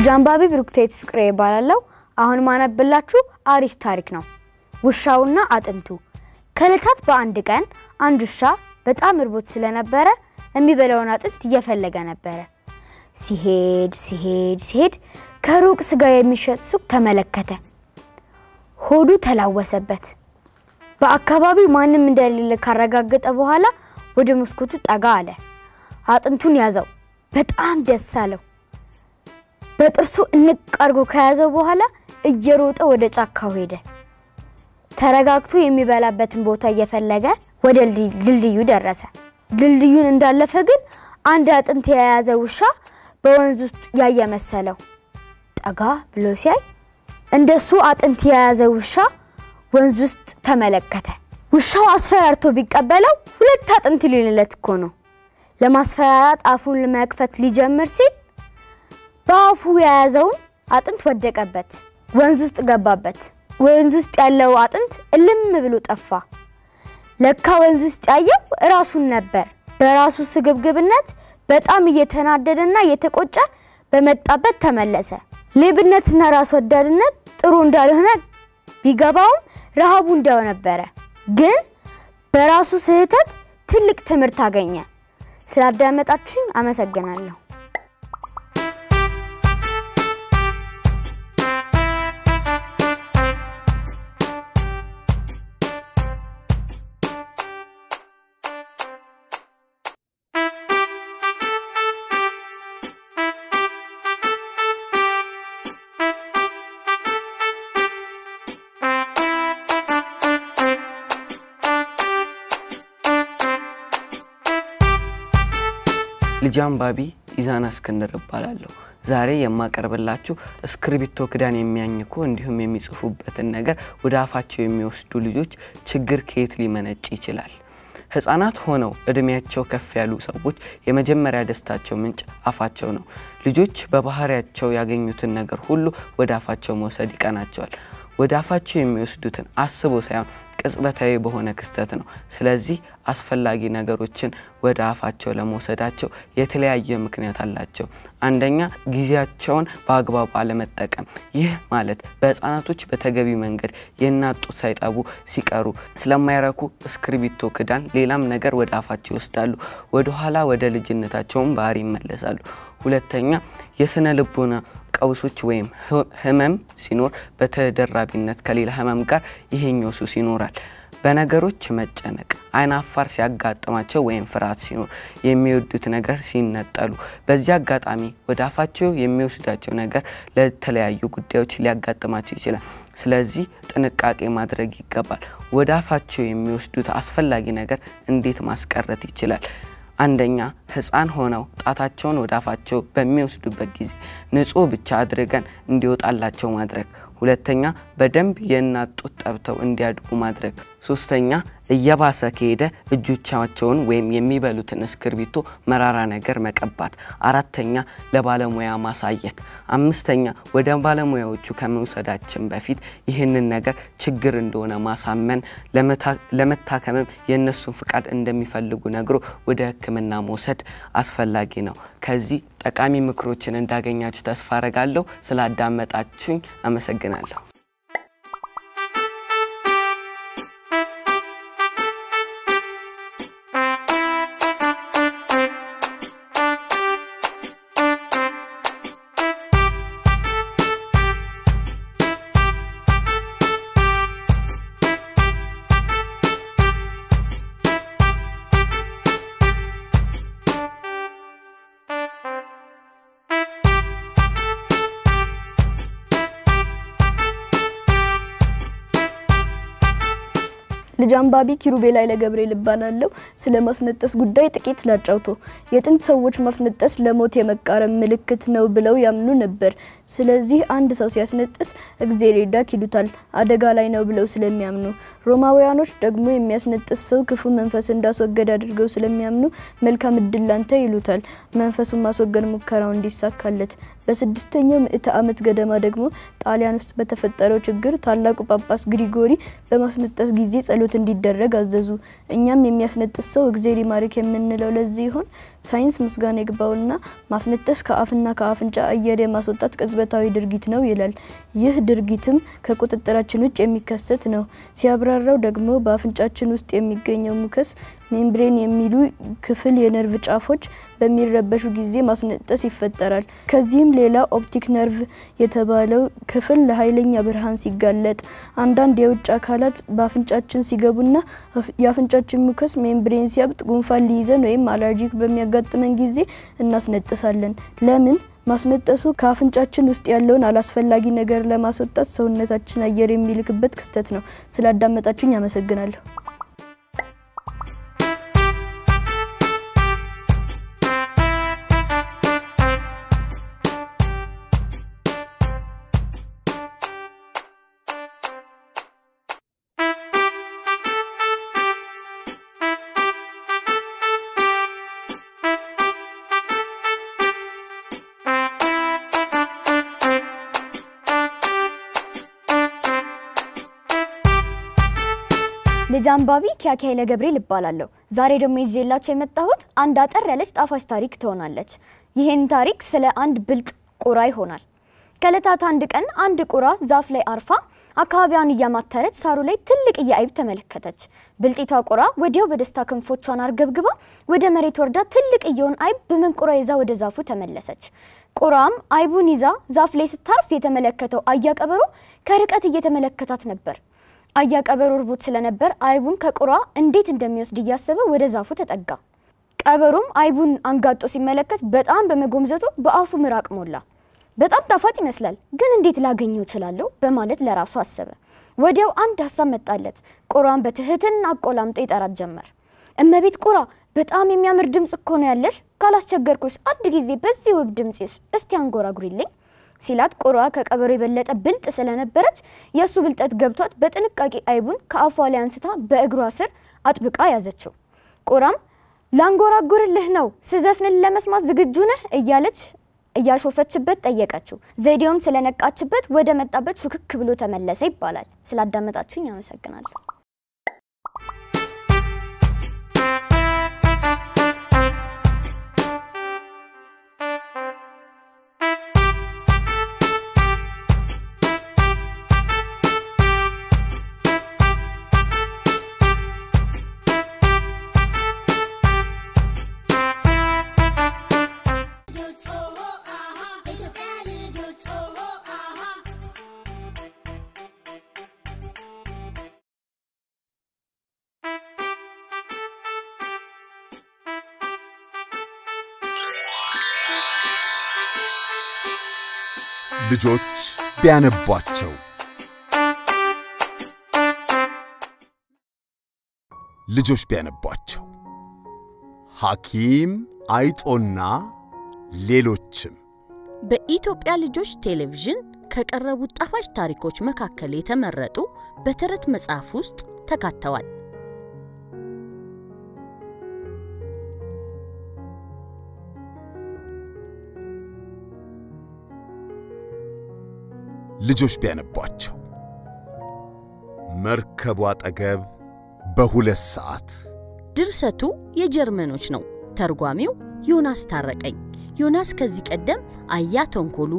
ልጅ አንባቢ ብሩክታይት ፍቅሬ ይባላልው አሁን ማነብላችሁ አሪፍ ታሪክ ነው ውሻውና አጥንቱ ከለታት በአንድ ቀን አንድ ውሻ በጣም እርቦት ስለነበረ የሚበላውን አጥንት እየፈለገ ነበር ሲሄድ ከሩቅ ስጋ የሚሸጥ ሱቅ ተመለከተ ሆዱ ተላወሰበት በአካባቢው ማንንም እንደሌለ ካረጋገጠ በኋላ ወደ መስኮቱ ጠጋ አለ አጥንቱን ያዘው በጣም ደስ አለው በጥርሱ እንቀርጎ ከያዘው በኋላ እየሮጠ ወደ ጫካው ሄደ ተረጋግቶ የሚበላበትን ቦታ እየፈለገ ወደ ድልድዩ ደረሰ ድልድዩን እንዳለፈ ግን አንድ አጥንት የያዘ ውሻ በወንዝ ውስጥ ያየመሰለው ጠጋ ብሎ ሲያይ እንደሱ አጥንት የያዘ ውሻ ወንዝ ውስጥ ተመለከተ ውሻው አስፈራርቶ ቢቀበለው ሁለት አጥንት ሊልለት እኮ ነው ለማስፈራራት አፉን ለመክፈት ሊጀምር ሲል ባፉ የያዘው አጥንት ወደቀበት ወንዝ ውስጥ ገባበት ወንዝ ውስጥ ያለው አጥንት እልም ብሎ ጠፋ ለካ ወንዝ ውስጥ ያየው ራሱን ነበር በራሱ ስግብግብነት በጣም እየተናደደና እየተቆጨ በመጣበት ተመለሰ ሌብነትና ራስ ወዳድነት ጥሩ እንዳልሆነ ቢገባው ረሃቡ እንዳው ነበር ግን በራሱ ስህተት ትልቅ ትምህርት አገኘ ስላዳመጣችሁኝ አመሰግናለሁ ልጅ አንባቢ ኢዛና እስክንድር ይባላልው ዛሬ የማቀርብላችሁ እስክሪብቶ ክዳን የሚያኝኩ እንዲሁም የሚጽፉበትን ነገር ወደ አፋቸው የሚወስዱ ልጆች ችግር ከየት ሊመነጭ ይችላል ህፃናት ሆነው እድሜያቸው ከፍ ያሉ ሰዎች የመጀመሪያ ደስታቸው ምንጭ አፋቸው ነው ልጆች በባህሪያቸው ያገኙትን ነገር ሁሉ ወደ አፋቸው መውሰድ ይቀናቸዋል ወደ አፋቸው የሚወስዱትን አስቦ ሳይሆን ቅጽበታዊ በሆነ ክስተት ነው ስለዚህ አስፈላጊ ነገሮችን ወደ አፋቸው ለመውሰዳቸው የተለያየ ምክንያት አላቸው አንደኛ ጊዜያቸውን በአግባቡ አለመጠቀም ይህ ማለት በህፃናቶች በተገቢ መንገድ የናጡት ሳይጣቡ ሲቀሩ ስለማይረኩ እስክሪብቶ ክዳን ሌላም ነገር ወደ አፋቸው ይወስዳሉ ወደ ኋላ ወደ ልጅነታቸውን ባህሪ ይመለሳሉ ሁለተኛ የስነ ልቦና ቀውሶች ወይም ህመም ሲኖር በተደራቢነት ከሌላ ህመም ጋር ይሄኛው ሱስ ይኖራል በነገሮች መጨነቅ አይናፋር ሲያጋጥማቸው ወይም ፍርሃት ሲኖር የሚወዱት ነገር ሲነጠሉ በዚህ አጋጣሚ ወደ አፋቸው የሚወስዳቸው ነገር ለተለያዩ ጉዳዮች ሊያጋጥማቸው ይችላል ስለዚህ ጥንቃቄ ማድረግ ይገባል ወደ አፋቸው የሚወስዱት አስፈላጊ ነገር እንዴት ማስቀረት ይችላል አንደኛ ህፃን ሆነው ጣታቸውን ወደ አፋቸው በሚወስዱበት ጊዜ ንጹህ ብቻ አድርገን እንዲወጣላቸው ማድረግ ሁለተኛ በደንብ የናጡት ጠብተው እንዲያድጉ ማድረግ ሶስተኛ እየባሰ ከሄደ እጆቻቸውን ወይም የሚበሉትን እስክሪብቶ መራራ ነገር መቀባት አራተኛ ለባለሙያ ማሳየት አምስተኛ ወደ ባለሙያዎቹ ከመውሰዳችን በፊት ይህንን ነገር ችግር እንደሆነ ማሳመን ለመታከምም የነሱን ፍቃድ እንደሚፈልጉ ነግሮ ወደ ህክምና መውሰድ አስፈላጊ ነው ከዚህ ጠቃሚ ምክሮችን እንዳገኛችሁ ተስፋ አረጋለሁ ስላዳመጣችሁኝ አመሰግናለሁ ልጅ አንባቢ ኪሩቤል ኃይለ ገብርኤል ይባላልው ስለማስነጠስ ጉዳይ ጥቂት ላጫውቶ የጥንት ሰዎች ማስነጠስ ለሞት የመቃረም ምልክት ነው ብለው ያምኑ ነበር ስለዚህ አንድ ሰው ሲያስነጥስ እግዚአብሔር ይዳክ ይሉታል አደጋ ላይ ነው ብለው ስለሚያምኑ ሮማውያኖች ደግሞ የሚያስነጥስ ሰው ክፉ መንፈስ እንዳስወገድ አድርገው ስለሚያምኑ መልካም እድል ላንተ ይሉታል መንፈሱን ማስወገድ ሙከራው እንዲሳካለት በ6ኛው ምዕተ ዓመት ገደማ ደግሞ ጣሊያን ውስጥ በተፈጠረው ችግር ታላቁ ጳጳስ ግሪጎሪ በማስነጠስ ጊዜ ጸሎት እንዲደረግ አዘዙ። እኛም የሚያስነጥስ ሰው እግዚአብሔር ይማርክ የምንለው ለዚህ ይሆን? ሳይንስ ምስጋና ይግባውና ማስነጠስ ከአፍና ከአፍንጫ አየር የማስወጣት ቅጽበታዊ ድርጊት ነው ይላል። ይህ ድርጊትም ከቁጥጥራችን ውጭ የሚከሰት ነው። ሲያብራራው ደግሞ በአፍንጫችን ውስጥ የሚገኘው ሙከስ ሜምብሬን የሚሉ ክፍል የነርቭ ጫፎች በሚረበሹ ጊዜ ማስነጠስ ይፈጠራል። ከዚህም ሌላ ኦፕቲክ ነርቭ የተባለው ክፍል ለኃይለኛ ብርሃን ሲጋለጥ አንዳንድ የውጭ አካላት በአፍንጫችን ሲገቡና የአፍንጫችን ሙከስ ሜምብሬን ሲያብጥ ጉንፋን ሊይዘን ወይም አለርጂክ በሚያጋጥመን ጊዜ እናስነጥሳለን። ለምን? ማስነጠሱ ከአፍንጫችን ውስጥ ያለውን አላስፈላጊ ነገር ለማስወጣት ሰውነታችን አየር የሚልክበት ክስተት ነው። ስላዳመጣችሁኝ አመሰግናለሁ። ልጅ አንባቢ ኪያኪ ኃይለ ገብርኤል እባላለሁ። ዛሬ ደግሞ ይዤላችሁ የመጣሁት አንድ አጠር ያለች ጣፋጭ ታሪክ ትሆናለች። ይሄን ታሪክ ስለ አንድ ብልጥ ቁራ ይሆናል። ከለታት አንድ ቀን አንድ ቁራ ዛፍ ላይ አርፋ አካባቢዋን እያማተረች ሳሩ ላይ ትልቅ የአይብ ተመለከተች። ብልጢቷ ቁራ ወዲያው በደስታ ክንፎቿን አርገብግባ ወደ መሬት ወርዳ ትልቅ የሆነ አይብ በመንቁራ ይዛ ወደ ዛፉ ተመለሰች። ቁራም አይቡን ይዛ ዛፍ ላይ ስታርፍ የተመለከተው አያቀበሩ ከርቀት እየተመለከታት ነበር። አያቀበሩ ርቦት ስለነበር አይቡን ከቁራ እንዴት እንደሚወስድ ያሰበ ወደ ዛፉ ተጠጋ። ቀበሩም አይቡን አንጋጦ ሲመለከት በጣም በመጎምዘቱ በአፉ ምራቅ ሞላ። በጣም ጣፋጭ ይመስላል፣ ግን እንዴት ላገኘው እችላለሁ በማለት ለራሱ አሰበ። ወዲያው አንድ ሐሳብ መጣለት። ቁራን በትህትና አቆላምጦ ይጠራት ጀመር። እመቤት ቁራ፣ በጣም የሚያምር ድምጽ እኮ ነው ያለሽ። ካላስቸገርኩሽ አንድ ጊዜ በዚህ ውብ ድምጽሽ እስቲ አንጎራጉሪልኝ ሲላት ቁራ ከቀበሩ የበለጠ ብልጥ ስለነበረች የሱ ብልጠት ገብቷት በጥንቃቄ አይቡን ከአፏ ላይ አንስታ በእግሯ ስር አጥብቃ ያዘችው። ቁራም ላንጎራጉርልህ ነው፣ ስዘፍንልህ ለመስማት ዝግጁ ነህ እያለች እያሾፈችበት ጠየቀችው። ዘዴውም ስለነቃችበት ወደ መጣበት ሹክክ ብሎ ተመለሰ ይባላል። ስላዳመጣችሁኝ አመሰግናለሁ። ልጆች ቢያነቧቸው ልጆች ቢያነቧቸው ሐኪም አይጦና ሌሎችም በኢትዮጵያ ልጆች ቴሌቪዥን ከቀረቡት ጣፋጭ ታሪኮች መካከል የተመረጡ በተረት መጽሐፍ ውስጥ ተካተዋል። ልጆች ቢያነቧቸው መርከቡ አጠገብ በሁለት ሰዓት። ድርሰቱ የጀርመኖች ነው። ተርጓሚው ዮናስ ታረቀኝ። ዮናስ ከዚህ ቀደም አያ ተንኮሉ፣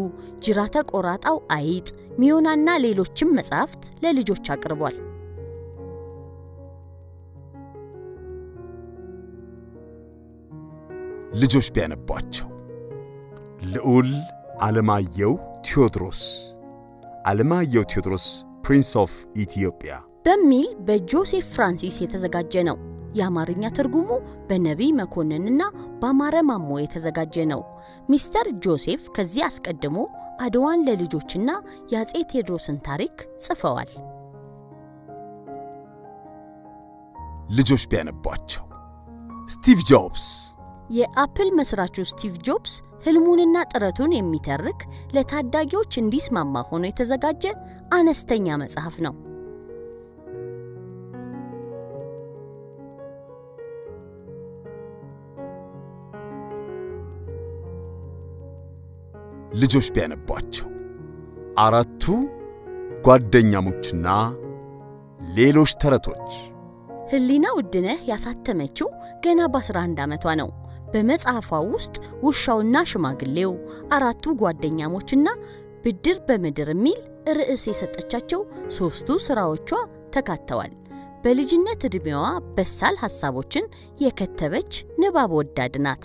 ጅራተ ቆራጣው አይጥ፣ ሚዮናና ሌሎችም መጽሐፍት ለልጆች አቅርቧል። ልጆች ቢያነቧቸው ልዑል አለማየሁ ቴዎድሮስ አለማየሁ ቴዎድሮስ ፕሪንስ ኦፍ ኢትዮጵያ በሚል በጆሴፍ ፍራንሲስ የተዘጋጀ ነው። የአማርኛ ትርጉሙ በነቢይ መኮንንና በአማረ ማሞ የተዘጋጀ ነው። ሚስተር ጆሴፍ ከዚህ አስቀድሞ አድዋን ለልጆችና የአጼ ቴዎድሮስን ታሪክ ጽፈዋል። ልጆች ቢያነቧቸው ስቲቭ ጆብስ የአፕል መስራቹ ስቲቭ ጆብስ ህልሙንና ጥረቱን የሚተርክ ለታዳጊዎች እንዲስማማ ሆኖ የተዘጋጀ አነስተኛ መጽሐፍ ነው። ልጆች ቢያነቧቸው አራቱ ጓደኛሞችና ሌሎች ተረቶች ህሊና ውድነህ ያሳተመችው ገና በ11 ዓመቷ ነው። በመጽሐፏ ውስጥ ውሻውና ሽማግሌው፣ አራቱ ጓደኛሞችና ብድር በምድር የሚል ርዕስ የሰጠቻቸው 3ቱ ስራዎቿ ተካተዋል። በልጅነት እድሜዋ በሳል ሐሳቦችን የከተበች ንባብ ወዳድ ናት።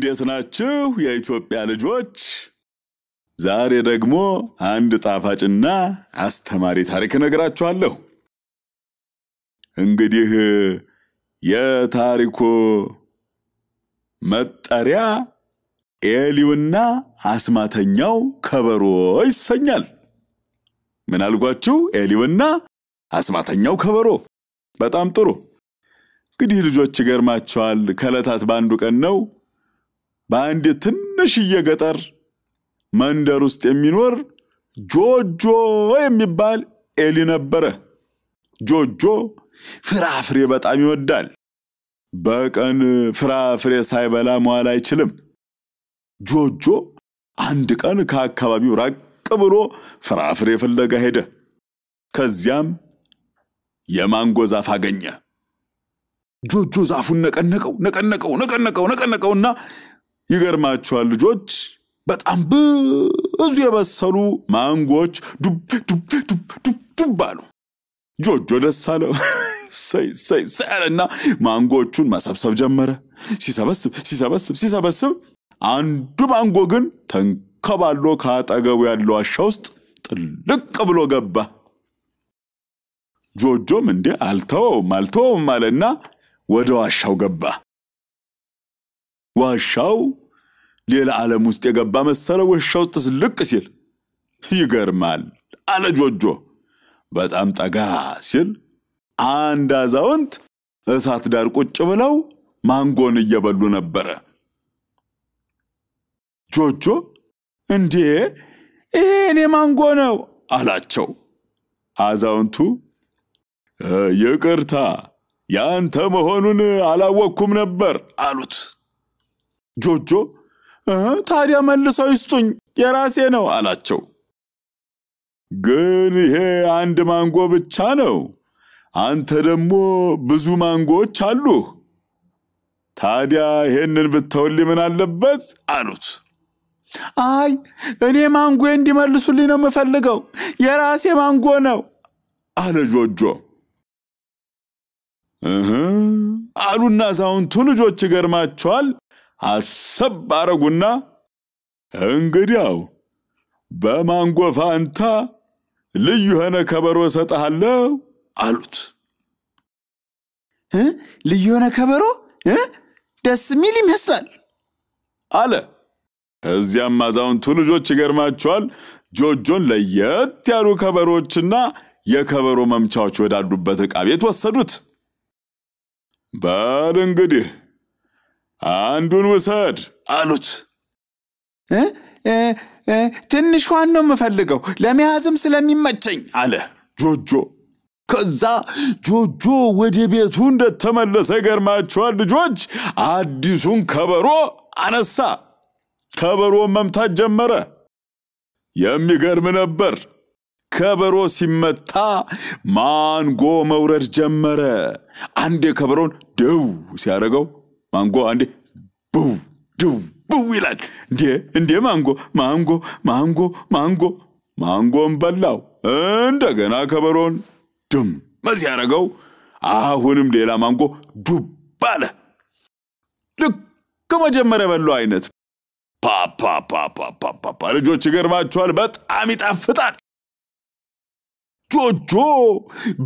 እንዴት ናችሁ የኢትዮጵያ ልጆች? ዛሬ ደግሞ አንድ ጣፋጭና አስተማሪ ታሪክ እነግራችኋለሁ። እንግዲህ የታሪኩ መጠሪያ ኤሊውና አስማተኛው ከበሮ ይሰኛል። ምን አልኳችሁ? ኤሊውና አስማተኛው ከበሮ። በጣም ጥሩ። እንግዲህ ልጆች ይገርማችኋል፣ ከዕለታት በአንዱ ቀን ነው በአንድ ትንሽዬ ገጠር መንደር ውስጥ የሚኖር ጆጆ የሚባል ኤሊ ነበረ። ጆጆ ፍራፍሬ በጣም ይወዳል። በቀን ፍራፍሬ ሳይበላ መዋል አይችልም። ጆጆ አንድ ቀን ከአካባቢው ራቅ ብሎ ፍራፍሬ ፍለጋ ሄደ። ከዚያም የማንጎ ዛፍ አገኘ። ጆጆ ዛፉን ነቀነቀውና ይገርማችኋል ልጆች፣ በጣም ብዙ የበሰሉ ማንጎች ዱብ አሉ። ጆጆ ደስ አለው። ሳይና ማንጎቹን መሰብሰብ ጀመረ። ሲሰበስብ አንዱ ማንጎ ግን ተንከባሎ ካጠገቡ ያለው ዋሻ ውስጥ ጥልቅ ብሎ ገባ። ጆጆም እንዴ አልተውም አለና ወደ ዋሻው ገባ። ዋሻው ሌላ ዓለም ውስጥ የገባ መሰለው። ዋሻው ጥልቅ ሲል ይገርማል አለ ጆጆ። በጣም ጠጋ ሲል አንድ አዛውንት እሳት ዳር ቁጭ ብለው ማንጎን እየበሉ ነበር። ጆጆ እንዴ እኔ ማንጎ ነው አላቸው። አዛውንቱ ይቅርታ ያንተ መሆኑን አላወቅኩም ነበር አሉት። ጆጆ ታዲያ መልሰው ይስጡኝ የራሴ ነው አላቸው። ግን ይሄ አንድ ማንጎ ብቻ ነው፣ አንተ ደግሞ ብዙ ማንጎች አሉ። ታዲያ ይሄንን ብትተውልኝ ምን አለበት አሉት። አይ እኔ ማንጎ እንዲመልሱልኝ ነው የምፈልገው፣ የራሴ ማንጎ ነው አለ ጆጆ። አሉና አዛውንቱ ልጆች ይገርማቸዋል አሰብ አረጉና እንግዲያው በማንጎ ፋንታ ልዩ የሆነ ከበሮ ሰጣለሁ አሉት። ልዩ የሆነ ከበሮ ደስ የሚል ይመስላል አለ። እዚያም አዛውንቱ ልጆች ይገርማቸዋል ጆጆን ለየት ያሉ ከበሮችና የከበሮ መምቻዎች ወዳሉበት ዕቃ ቤት ወሰዱት። በል እንግዲህ አንዱን ውሰድ አሉት። ትንሿን ነው የምፈልገው ለመያዝም ስለሚመቸኝ አለ ጆጆ። ከዛ ጆጆ ወደ ቤቱ እንደተመለሰ ይገርማቸዋል ልጆች አዲሱን ከበሮ አነሳ። ከበሮ መምታት ጀመረ። የሚገርም ነበር። ከበሮ ሲመታ ማንጎ መውረድ ጀመረ። አንዴ ከበሮን ደው ሲያደርገው ማንጎ አንዴ ቡው ዱው ቡው ይላል። እንዴ ማንጎ ማንጎ ማንጎ ማንጎ ማንጎን በላው። እንደገና ከበሮን ድም ሲያደርገው አሁንም ሌላ ማንጎ ዱብ አለ። ልክ መጀመሪያ በለው አይነት ፓፓ ልጆች ይገርማቸዋል በጣም ይጣፍጣል። ጆጆ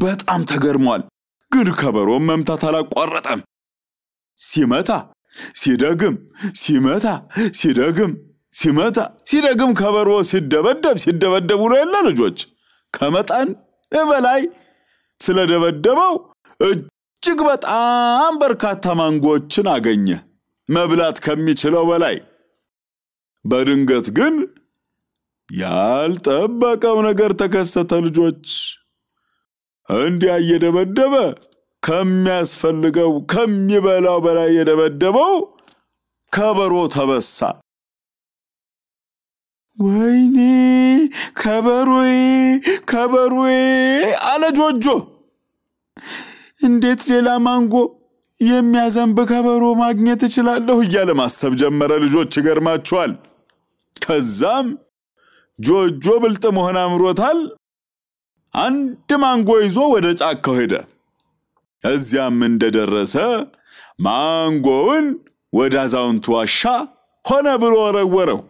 በጣም ተገርሟል። ግን ከበሮን መምታት አላቋረጠም። ሲመታ ሲደግም ሲመታ ሲደግም ሲመታ ሲደግም ከበሮ ሲደበደብ ብሎ የለ ልጆች ከመጠን በላይ ስለደበደበው እጅግ በጣም በርካታ ማንጎችን አገኘ መብላት ከሚችለው በላይ። በድንገት ግን ያልጠበቀው ነገር ተከሰተ ልጆች። እንዲያ እየደበደበ ከሚያስፈልገው ከሚበላው በላይ የደበደበው ከበሮ ተበሳ። ወይኔ ከበሮዬ አለ ጆጆ። እንዴት ሌላ ማንጎ የሚያዘንብ ከበሮ ማግኘት እችላለሁ እያለ ማሰብ ጀመረ ልጆች ይገርማቸዋል። ከዛም ጆጆ ብልጥ መሆን አምሮታል። አንድ ማንጎ ይዞ ወደ ጫካው ሄደ። እዚያም እንደደረሰ ማንጎውን ወደ አዛውንቱ ዋሻ ሆነ ብሎ ወረወረው።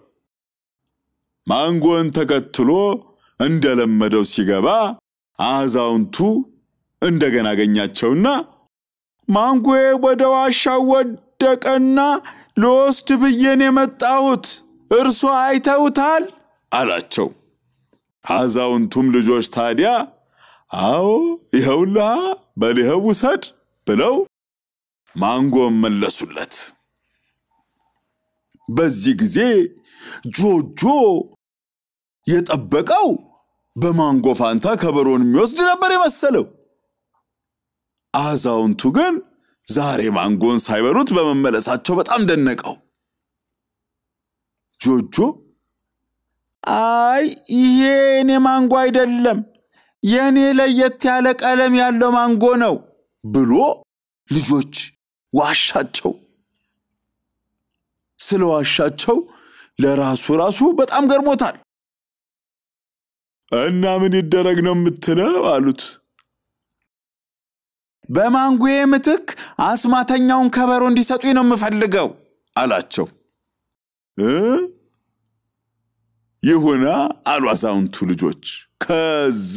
ማንጎን ተከትሎ እንደለመደው ሲገባ አዛውንቱ እንደገና አገኛቸውና ማንጎዬ ወደ ዋሻው ወደቀና ልወስድ ብዬን የመጣሁት እርሶ አይተውታል አላቸው። አዛውንቱም ልጆች ታዲያ አዎ ይኸውልህ በልኸው ውሰድ ብለው ማንጎን መለሱለት። በዚህ ጊዜ ጆጆ የጠበቀው በማንጎ ፋንታ ከበሮን የሚወስድ ነበር የመሰለው። አዛውንቱ ግን ዛሬ ማንጎን ሳይበሉት በመመለሳቸው በጣም ደነቀው። ጆጆ አይ ይሄ የኔ ማንጎ አይደለም የኔ ለየት ያለ ቀለም ያለው ማንጎ ነው ብሎ ልጆች ዋሻቸው። ስለዋሻቸው ለራሱ በጣም ገርሞታል። እና ምን ይደረግ ነው የምትለው አሉት። በማንጎዬ ምትክ አስማተኛውን ከበሮ እንዲሰጡኝ ነው የምፈልገው አላቸው። ይሁና አሉ አዛውንቱ ልጆች። ከዛ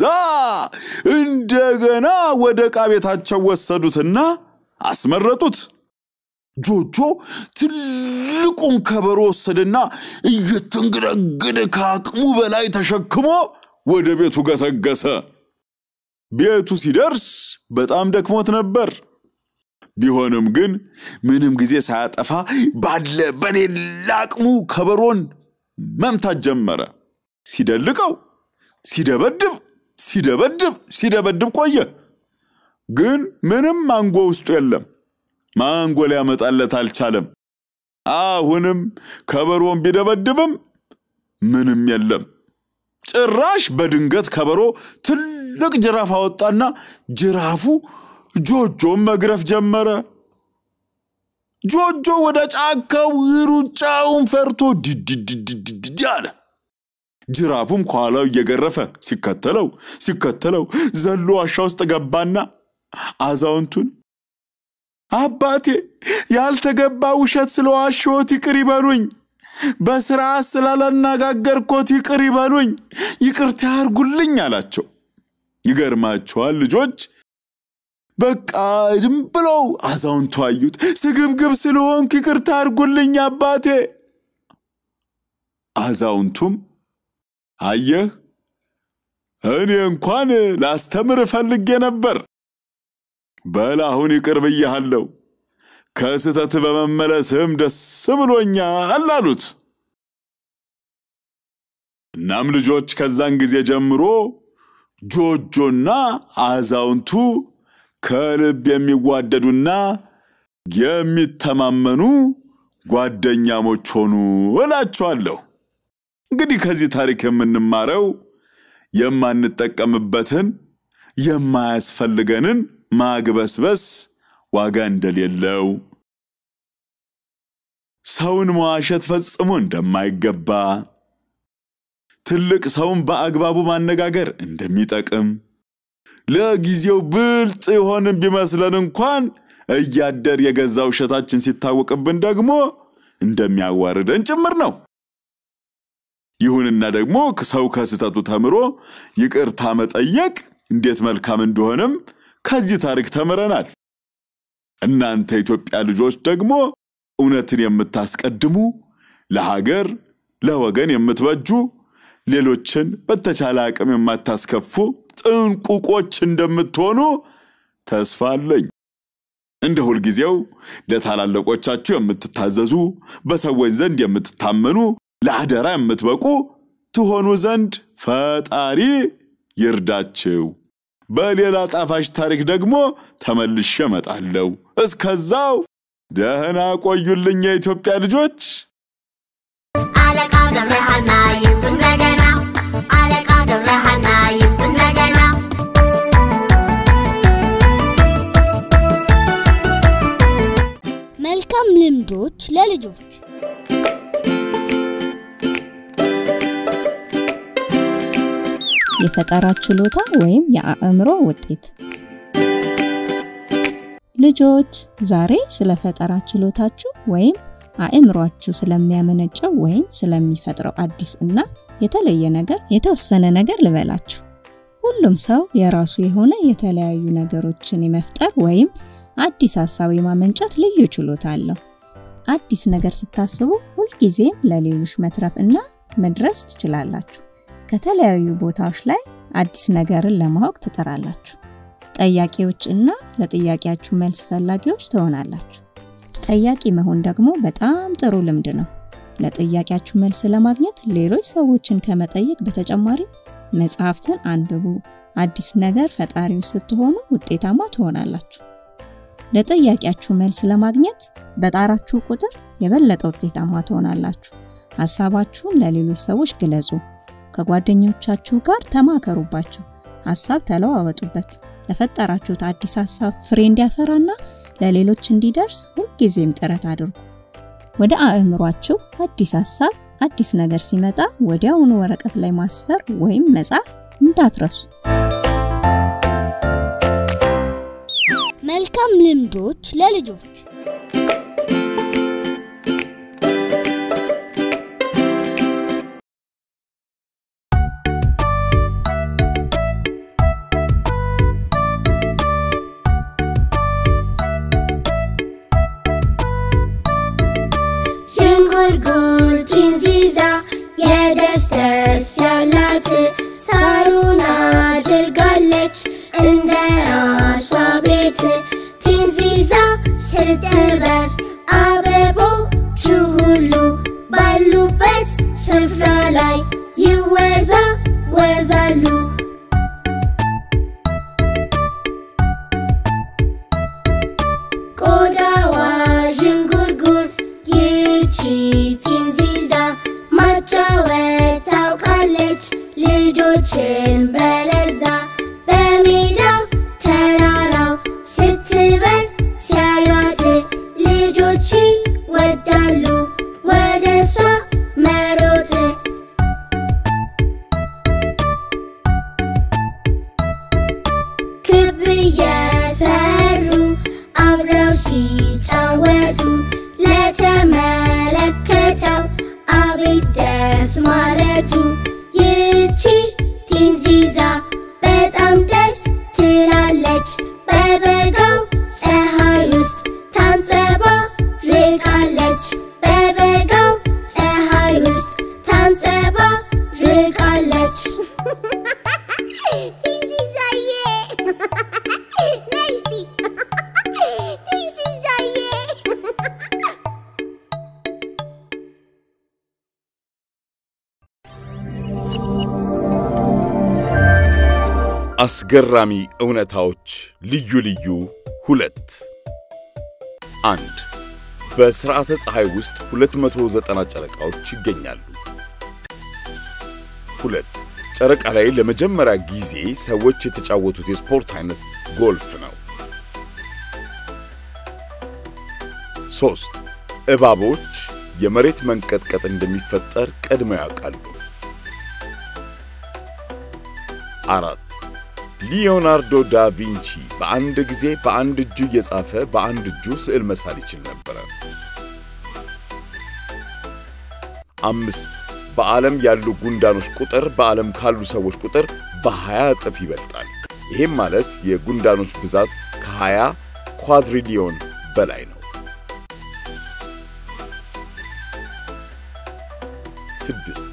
እንደገና ወደ ዕቃ ቤታቸው ወሰዱትና አስመረጡት። ጆጆ ትልቁን ከበሮ ወሰደና እየተንገዳገደ ከአቅሙ በላይ ተሸክሞ ወደ ቤቱ ገሰገሰ። ቤቱ ሲደርስ በጣም ደክሞት ነበር። ቢሆንም ግን ምንም ጊዜ ሳያጠፋ በሌላ አቅሙ ከበሮን መምታት ጀመረ። ሲደልቀው ሲደበድብ ቆየ። ግን ምንም ማንጎ ውስጡ የለም። ማንጎ ሊያመጣለት አልቻለም። አሁንም ከበሮን ቢደበድብም ምንም የለም። ጭራሽ በድንገት ከበሮ ትልቅ ጅራፍ አወጣና ጅራፉ ጆጆን መግረፍ ጀመረ። ጆጆ ወደ ጫካው ሩጫውን ፈርቶ ድድድድድ አለ። ጅራፉም ከኋላው እየገረፈ ሲከተለው ዘሎ ዋሻ ውስጥ ገባና አዛውንቱን አባቴ ያልተገባ ውሸት ስለዋሽዎት ይቅር ይበሉኝ በስርዓት ስላላናጋገርኩት ይቅር ይበሉኝ ይቅርታ ያርጉልኝ አላቸው ይገርማቸዋል ልጆች በቃ ድም ብለው አዛውንቱ አዩት ስግብግብ ስለሆንኩ ይቅርታ ያርጉልኝ አባቴ አዛውንቱም አየህ እኔ እንኳን ላስተምር ፈልጌ ነበር በላሁን ይቅር ብያለሁ ከስተት በመመለስም ደስ ብሎኛል አሉት እናም ልጆች ከዛን ጊዜ ጀምሮ ጆጆና አዛውንቱ ከልብ የሚዋደዱና የሚተማመኑ ጓደኛሞች ሆኑ እላችኋለሁ እንግዲህ ከዚህ ታሪክ የምንማረው የማንጠቀምበትን የማያስፈልገንን ማግበስበስ ዋጋ እንደሌለው ሰውን መዋሸት ፈጽሞ እንደማይገባ ትልቅ ሰውን በአግባቡ ማነጋገር እንደሚጠቅም ለጊዜው ብልጥ የሆነን ቢመስለን እንኳን እያደር የገዛው ሸታችን ሲታወቅብን ደግሞ እንደሚያዋርደን ጭምር ነው ይሁንና ደግሞ ሰው ከስተቱ ተምሮ ይቅርታ መጠየቅ እንዴት መልካም እንደሆነም ከዚህ ታሪክ ተመረናል እናንተ ኢትዮጵያ ልጆች ደግሞ እውነትን የምታስቀድሙ ለሀገር ለወገን የምትበጁ ሌሎችን በተቻለ አቅም የማታስከፉ ጥንቁቆች እንደምትሆኑ ተስፋ አለኝ እንደ ሁሉ ጊዜው ለታላላቆቻችሁ የምትታዘዙ በሰዎች ዘንድ የምትታመኑ ለአደራ የምትበቁ ትሆኑ ዘንድ ፈጣሪ ይርዳችሁ በሌላ ጣፋጭ ታሪክ ደግሞ ተመልሼ እመጣለሁ እስከዛው ደህና ቆዩልኝ የኢትዮጵያ ልጆች አለቃ ገብረሃና ይምጡ እንደገና አለቃ ገብረሃና ይምጡ እንደገና መልካም ልምዶች ለልጆች የፈጠራ ችሎታ ወይም የአእምሮ ውጤት ልጆች ዛሬ ስለ ፈጠራ ችሎታችሁ ወይም አእምሮአችሁ ስለሚያመነጨው ወይም ስለሚፈጥረው አዲስ እና የተለየ ነገር የተወሰነ ነገር ልበላችሁ ሁሉም ሰው የራሱ የሆነ የተለያዩ ነገሮችን የመፍጠር ወይም አዲስ ሐሳብ የማመንጨት ልዩ ችሎታ አለው አዲስ ነገር ስታስቡ ሁሉ ጊዜም ለሌሎች መትረፍ እና መድረስ ትችላላችሁ ከተለያዩ ቦታዎች ላይ አዲስ ነገርን ለማወቅ ትጥራላችሁ ጠያቂዎች እና ለጥያቄያችሁ መልስ ፈላጊዎች ትሆናላችሁ ጠያቂ መሆን ደግሞ በጣም ጥሩ ልምድ ነው ለጥያቄያችሁ መልስ ለማግኘት ሌሎች ሰዎችን ከመጠየቅ በተጨማሪ መጽሐፍትን አንብቡ አዲስ ነገር ፈጣሪው ስትሆኑ ውጤታማ ትሆናላችሁ ለጥያቄያችሁ መልስ ለማግኘት በጣራችሁ ቁጥር የበለጠ ውጤታማ ትሆናላችሁ ሐሳባችሁን ለሌሎች ሰዎች ግለጹ ከጓደኞቻችሁ ጋር ተማከሩባቸው ሐሳብ ተለዋወጡበት ለፈጠራችሁት አዲስ ሐሳብ ፍሬ እንዲያፈራና ለሌሎች እንዲደርስ ሁሉ ጊዜም ጥረት አድርጉ ወደ አእምሮአችሁ አዲስ ሐሳብ አዲስ ነገር ሲመጣ ወዲያውኑ ወረቀት ላይ ማስፈር ወይም መጻፍ እንዳትረሱ መልካም ልምዶች ለልጆች ሽንጉርጉር ቲንዚዛ የደስደስ ያላት ሳሩን አድርጋለች እንደ ራሷ ቤት ቲንዚዛ ስትበር አበቦቹ ሁሉ ባሉበት ስፍራ ላይ ይወዛወዛሉ ቆዳዋ ዥንጉርጉር ይቺ ቲንዚዛ ማጫወት ታውቃለች ልጆችን በለዛ በሜዳው ተራራው ስትበር ሲያዩት ልጆች ይወዳሉ ወደሷ መሮጥ ክብ የሰሩ አብረው ማለቱ ይቺ ቲንዚዛ በጣም ደስ ትላለች በበጋው ፀሐይ ውስጥ ታንጸባርቃለች በበጋው ፀሐይ ውስጥ ታንጸባርቃለች ቲንዚዛዬ ነይ እስቲ ቲንዚዛዬ አስገራሚ እውነታዎች ልዩ ልዩ 2 1 በስርዓተ ፀሐይ ውስጥ 290 ጨረቃዎች ይገኛሉ 2 ጨረቃ ላይ ለመጀመሪያ ጊዜ ሰዎች የተጫወቱት የስፖርት አይነት ጎልፍ ነው 3 እባቦች የመሬት መንቀጥቀጥ እንደሚፈጠር ቀድመው ያውቃሉ 4 ሊዮናርዶ ዳ ቪንቺ በአንድ ጊዜ በአንድ እጁ እየጻፈ በአንድ እጁ ስዕል መሳል ይችል ነበር 5 በዓለም ያሉ ጉንዳኖች ቁጥር በዓለም ካሉ ሰዎች ቁጥር በ20 እጥፍ ይበልጣል ይሄም ማለት የጉንዳኖች ብዛት ከ20 ኳድሪሊዮን በላይ ነው 6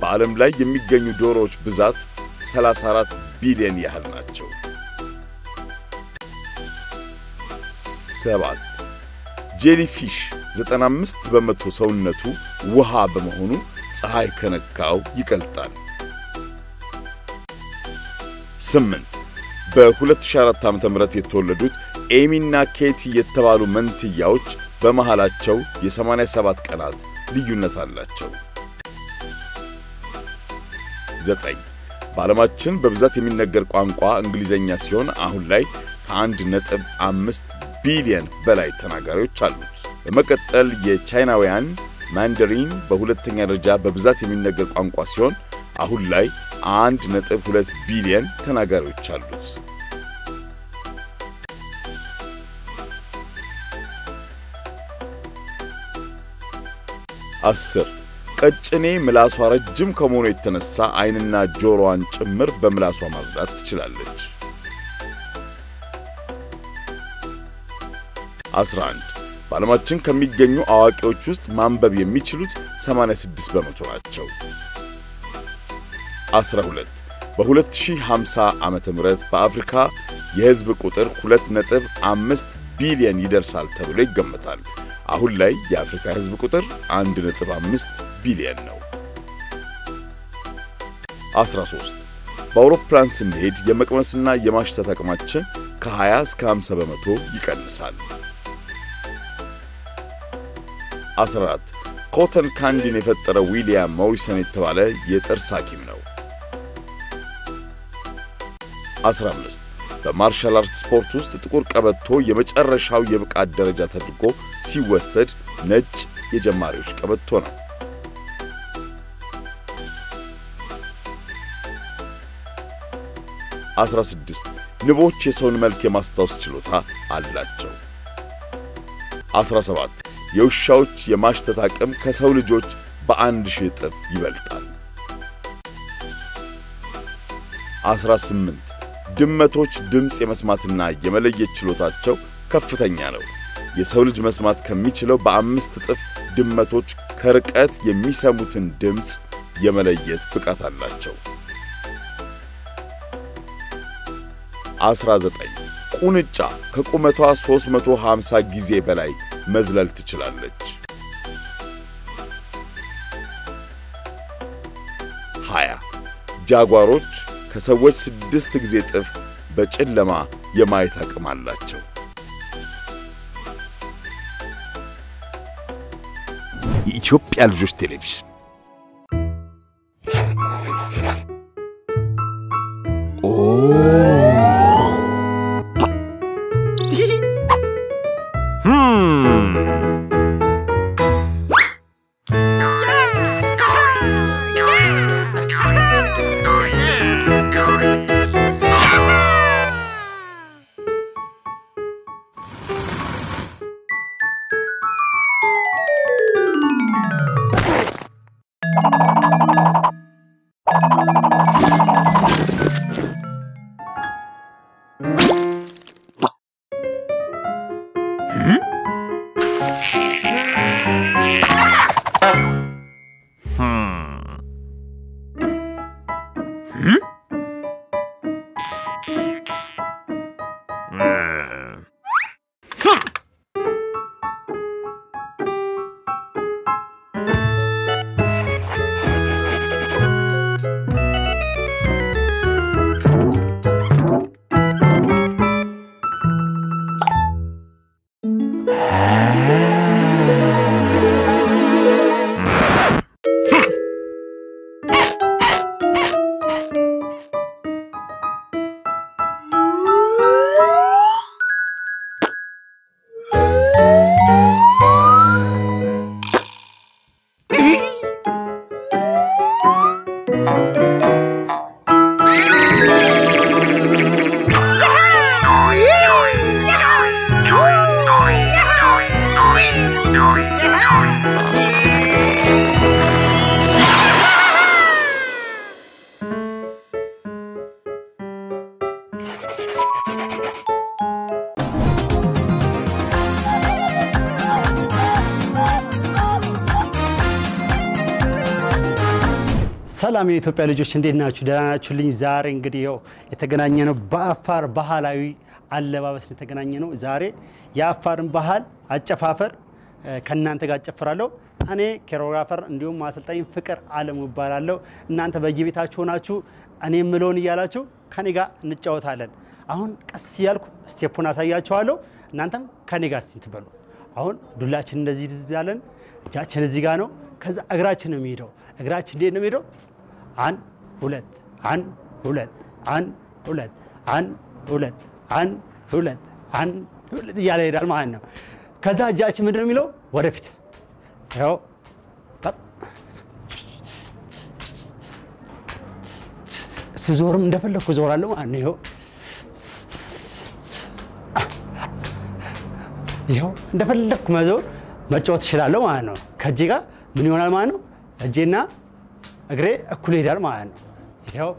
በዓለም ላይ የሚገኙ ዶሮዎች ብዛት 34 ቢሊዮን ያህል ናቸው 7 ጄሊፊሽ 95 በመቶ ሰውነቱ ውሃ በመሆኑ ፀሐይ ከነካው ይቀልጣል 8 በ2004 ዓ.ም የተወለዱት ኤሚና ኬቲ የተባሉ መንትያዎች በመሃላቸው የ87 ቀናት ልዩነት አላቸው 9 በዓለማችን በብዛት የሚነገር ቋንቋ እንግሊዘኛ ሲሆን አሁን ላይ ከ1.5 ቢሊዮን በላይ ተናጋሪዎች አሉት በመቀጠል የቻይናውያን ማንደሪን በሁለተኛ ደረጃ በብዛት የሚነገር ቋንቋ ሲሆን አሁን ላይ 1.2 ቢሊዮን ተናጋሪዎች አሉት 10 ቀጭኔ ምላሷ ረጅም ከመሆኑ የተነሳ አይንና ጆሮዋን ጭምር በምላሷ ማጽዳት ትችላለች 11 በዓለማችን ከሚገኙ አዋቂዎች ውስጥ ማንበብ የሚችሉት 86 በመቶ ናቸው 12 በ2050 ዓመተ ምህረት በአፍሪካ የህዝብ ቁጥር 2.5 ቢሊዮን ይደርሳል ተብሎ ይገመታል አሁን ላይ የአፍሪካ ህዝብ ቁጥር 1.5 ቢሊዮን ነው 13 በአውሮፕላን ስንሄድ የመቅመስና የማሽተት አቅማችን ከ20 እስከ 50 በመቶ ይቀንሳል 14 ኮተን ካንዲን የፈጠረው ዊሊያም ሞሪሰን የተባለ የጥርስ ሐኪም ነው 15 በማርሻል አርት ስፖርት ውስጥ ጥቁር ቀበቶ የመጨረሻው የብቃት ደረጃ ተደርጎ ሲወሰድ ነጭ የጀማሪዎች ቀበቶ ነው 16 ንቦች የሰውን መልክ የማስታወስ ችሎታ አላቸው 17 የውሻዎች የማሽተት አቅም ከሰው ልጆች በ1000 እጥፍ ይበልጣል 18 ድመቶች ድምጽ የመስማትና የመለየት ችሎታቸው ከፍተኛ ነው የሰው ልጅ መስማት ከሚችለው በ5 እጥፍ ድመቶች ከርቀት የሚሰሙትን ድምጽ የመለየት ብቃት አላቸው 19 ቁንጫ ከቁመቷ 350 ጊዜ በላይ መዝለል ትችላለች 20 ጃጓሮች ከሰዎች 6 ጊዜ ጥፍ በጨለማ የማየት አቅም አላቸው የኢትዮጵያ ልጆች ቴሌቪዥን ሰላም የኢትዮጵያ ልጆች እንዴት ናችሁ? ደህና ናችሁልኝ? ዛሬ እንግዲህ ያው የተገናኘነው በአፋር ባህላዊ አለባበስ የተገናኘነው ዛሬ የአፋርን ባህል አጨፋፈር ከናንተ ጋር አጨፍራለሁ። እኔ ኮሪዮግራፈር እንዲሁም አሰልጣኝ ፍቅር አለሙ እባላለሁ። እናንተ በየቤታችሁ ሆናችሁ እኔ ምሎን እያላችሁ ከኔ ጋር እንጫወታለን። አሁን ቀስ ያልኩ ስቴፑን አሳያችኋለሁ። እናንተም ከኔ ጋር ትበሉ። አሁን ዱላችን እንደዚህ ይዛለን። እጃችን እዚህ ጋር ነው። ከዛ እግራችን ነው የሚሄደው። እግራችን እንዴት ነው የሚሄደው? 1 2 1 2 1 2 1 2 1 2 1 2 እያለ ይሄዳል ማለት ነው። ከዛ እጃችን ምንድን ነው የሚለው? ወደፊት ያው ስዞርም እንደፈለኩ ዞራለሁ ማለት ነው። ይኸው እንደፈለኩ መዞር መጫወት እችላለሁ ማለት ነው። ከእጄ ጋር ምን ይሆናል ማለት ነው? እጄና እግሬ እኩል ይሄዳል ማለት ነው። ይኸው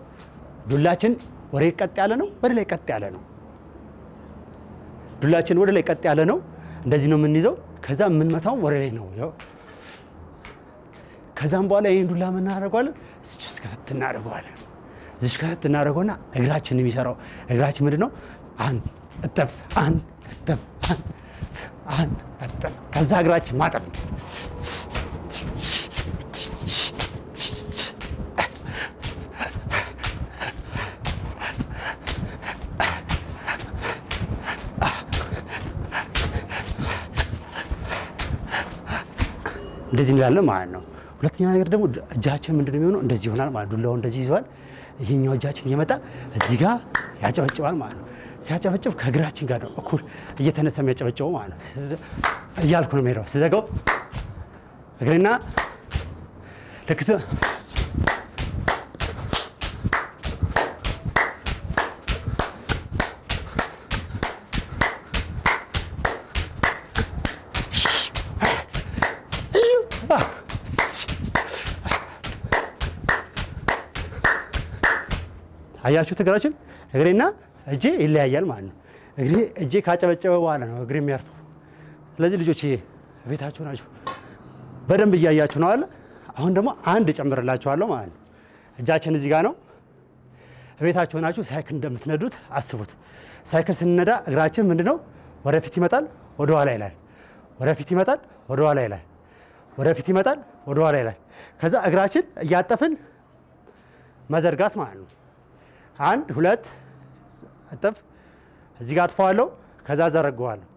ዱላችን ወደ ቀጥ ያለ ነው፣ ወደ ላይ ቀጥ ያለ ነው። ዱላችን ወደ ላይ ቀጥ ያለ ነው። እንደዚህ ነው የምንይዘው። ከዛ የምንመታውም ወደ ላይ ነው። ይኸው ከዛም በኋላ ይሄን ዱላ ምን እናደርገዋለን? እዚህ ውስጥ ከተት እናደርገዋለን። እዚህ ከተት እናደርገውና እግራችን የሚሰራው እግራችን ምንድነው? አንድ እጥፍ አንድ እጥፍ አንድ እጥፍ ከዛ እግራችን ማጠፍ እንደዚህ እንላለን ማለት ነው። ሁለተኛ ነገር ደግሞ እጃችን ምንድነው የሚሆነው? እንደዚህ ይሆናል ማለት ዱላው እንደዚህ ይዟል። ይሄኛው እጃችን እየመጣ እዚህ ጋር ያጨበጭባል ማለት ነው። ሲያጨበጭብ ከእግራችን ጋር ነው እኩል እየተነሳ የሚያጨበጭበው ማለት ነው። እያልኩ ነው የምሄደው። ስዘጋው እግሬና ለክስ አያችሁት? እግራችን እግሬና እጄ ይለያያል ማለት ነው። እጄ ካጨበጨበ በኋላ ነው እግሬ የሚያርፈው። ስለዚህ ልጆች ቤታችሁ ናችሁ በደንብ እያያችሁ ነው አለ። አሁን ደግሞ አንድ ጨምርላችኋለሁ ማለት ነው። እጃችን እዚህ ጋር ነው። ቤታችሁ ናችሁ ሳይክል እንደምትነዱት አስቡት። ሳይክል ስንነዳ እግራችን ምንድነው? ወደፊት ይመጣል፣ ወደ ኋላ ይላል። ወደፊት ይመጣል፣ ወደ ኋላ ይላል። ወደፊት ይመጣል፣ ወደ ኋላ ይላል። ከዛ እግራችን እያጠፍን መዘርጋት ማለት ነው። 1 2 እጥፍ እዚህ ጋር አጥፋዋለሁ፣ ከዛ ዘረጋዋለሁ፣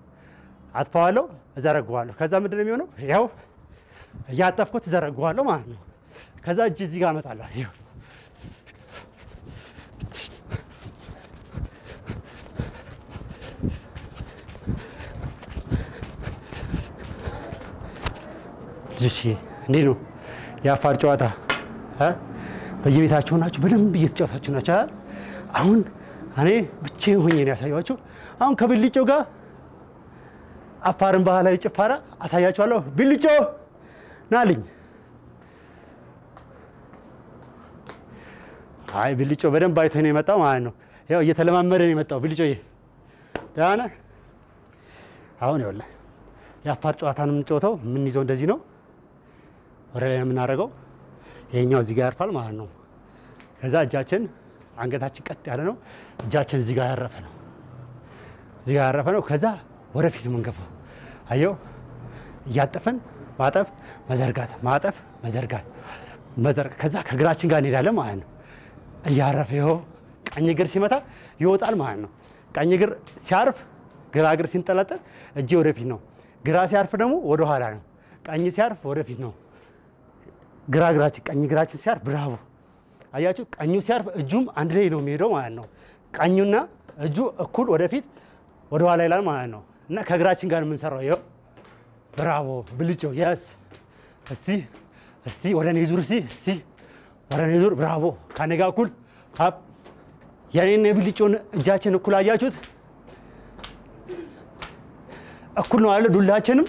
አጥፋዋለሁ፣ ዘረጋዋለሁ። ከዛ ምንድን ነው የሚሆነው? ይኸው እያጠፍኩት ዘረጋዋለሁ ማለት ነው። ከዛ እጅ እዚህ ጋር አመጣለሁ። ይኸው ልጆች እንዴት ነው የአፋር ጨዋታ? በየቤታችሁ ናችሁ በደንብ እየተጫወታችሁ ናችሁ አይደል? አሁን እኔ ብቻዬን ሆኜ ነው ያሳያችሁ። አሁን ከብልጮ ጋር አፋርን ባህላዊ ጭፈራ አሳያችኋለሁ። ብልጮ ናልኝ። አይ ብልጮ በደንብ አይቶ ነው የመጣው ማለት ነው። ያው እየተለማመደ ነው የመጣው ብልጮዬ። ደህና ነህ? አሁን ይኸውልህ የአፋር ጨዋታን የምንጫወተው የምንይዘው እንደዚህ ነው። ወደ ላይ የምናደርገው ይሄኛው እዚህ ጋር ያርፋል ማለት ነው። ከዛ እጃችን አንገታችን ቀጥ ያለ ነው። እጃችን እዚህ ጋር ያረፈ ነው። እዚህ ጋር ያረፈ ነው። ከዛ ወደፊት የምንገፋው አየው። እያጠፈን ማጠፍ መዘርጋት፣ ማጠፍ መዘርጋት፣ መዘርጋት። ከዛ ከእግራችን ጋር እንሄዳለን ማለት ነው። እያረፈ ይኸው ቀኝ እግር ሲመታ ይወጣል ማለት ነው። ቀኝ እግር ሲያርፍ ግራ እግር ሲንጠለጠል እጄ ወደፊት ነው። ግራ ሲያርፍ ደግሞ ወደ ኋላ ነው። ቀኝ ሲያርፍ ወደፊት ነው። ግራ እግራችን ቀኝ እግራችን ሲያርፍ ብራቮ። አያችሁ? ቀኙ ሲያርፍ እጁም አንድ ላይ ነው የሚሄደው ማለት ነው። ቀኙና እጁ እኩል ወደፊት ወደ ኋላ ይላል ማለት ነው። እና ከእግራችን ጋር የምንሰራው ይኸው ብራቮ ብልጮ ያስ እስቲ ወደ እኔ ዙር እስቲ ወደ እኔ ዙር ብራቮ። ከኔ ጋር እኩል አፕ የኔና የብልጮን እጃችን እኩል አያችሁት? እኩል ነው አይደል? ዱላችንም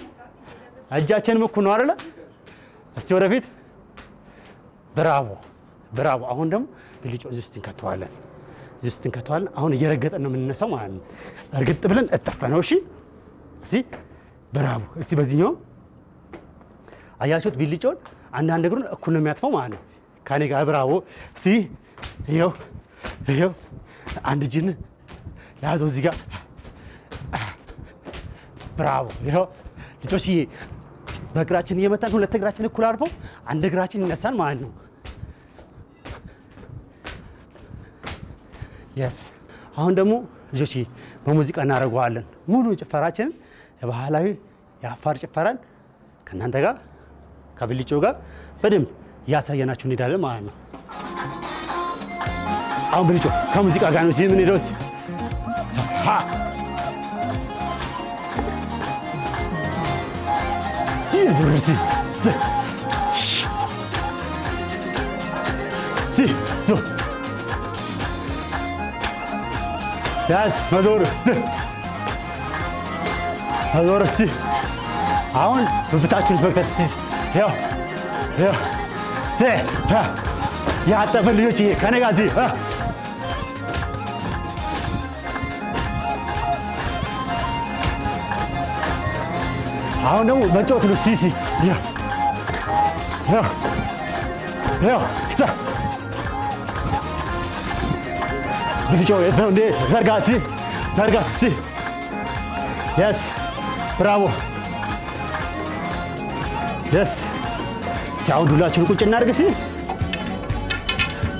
እጃችንም እኩል ነው አይደል? እስቲ ወደፊት ብራቮ ብራቮ። አሁን ደግሞ ብልጮ እዚህ ውስጥ እንከተዋለን፣ እዚህ ውስጥ እንከተዋለን። አሁን እየረገጠን ነው የምንነሳው ማለት ነው። እርግጥ ብለን እጠፈነው። እሺ እስቲ ብራቮ። እስቲ በዚህኛው አያችሁት? ብልጮን አንዳንድ እግሩን እኩል ነው የሚያጥፈው ማለት ነው። ከኔ ጋር ብራቮ ሲ ይኸው ይኸው አንድ ጅን ያዘው እዚህ ጋር ብራቮ ይኸው ልጆች በእግራችን እየመታን ሁለት እግራችን እኩል አርፈው አንድ እግራችን ይነሳል ማለት ነው yes አሁን ደግሞ ልጆች በሙዚቃ እናደርገዋለን ሙሉ ጭፈራችን የባህላዊ የአፋር ጭፈራን ከናንተ ጋር ከብልጮ ጋር በደንብ ያሳየናችሁ እንሄዳለን ማለት ነው አሁን ብልጮ ከሙዚቃ ጋር ነው እዚህ ምን ሄደው so yes mazor si አሁን በብታችን ፈክተስ ያው ያ ተፈልጆች ከነጋዚ አሁን ደግሞ መጫወት ነው ሲሲ ያው ብልጮ ነው እንዴ ዘርጋ ሲ yes bravo yes ሲያው ዱላችን ቁጭ እናድርግ ሲ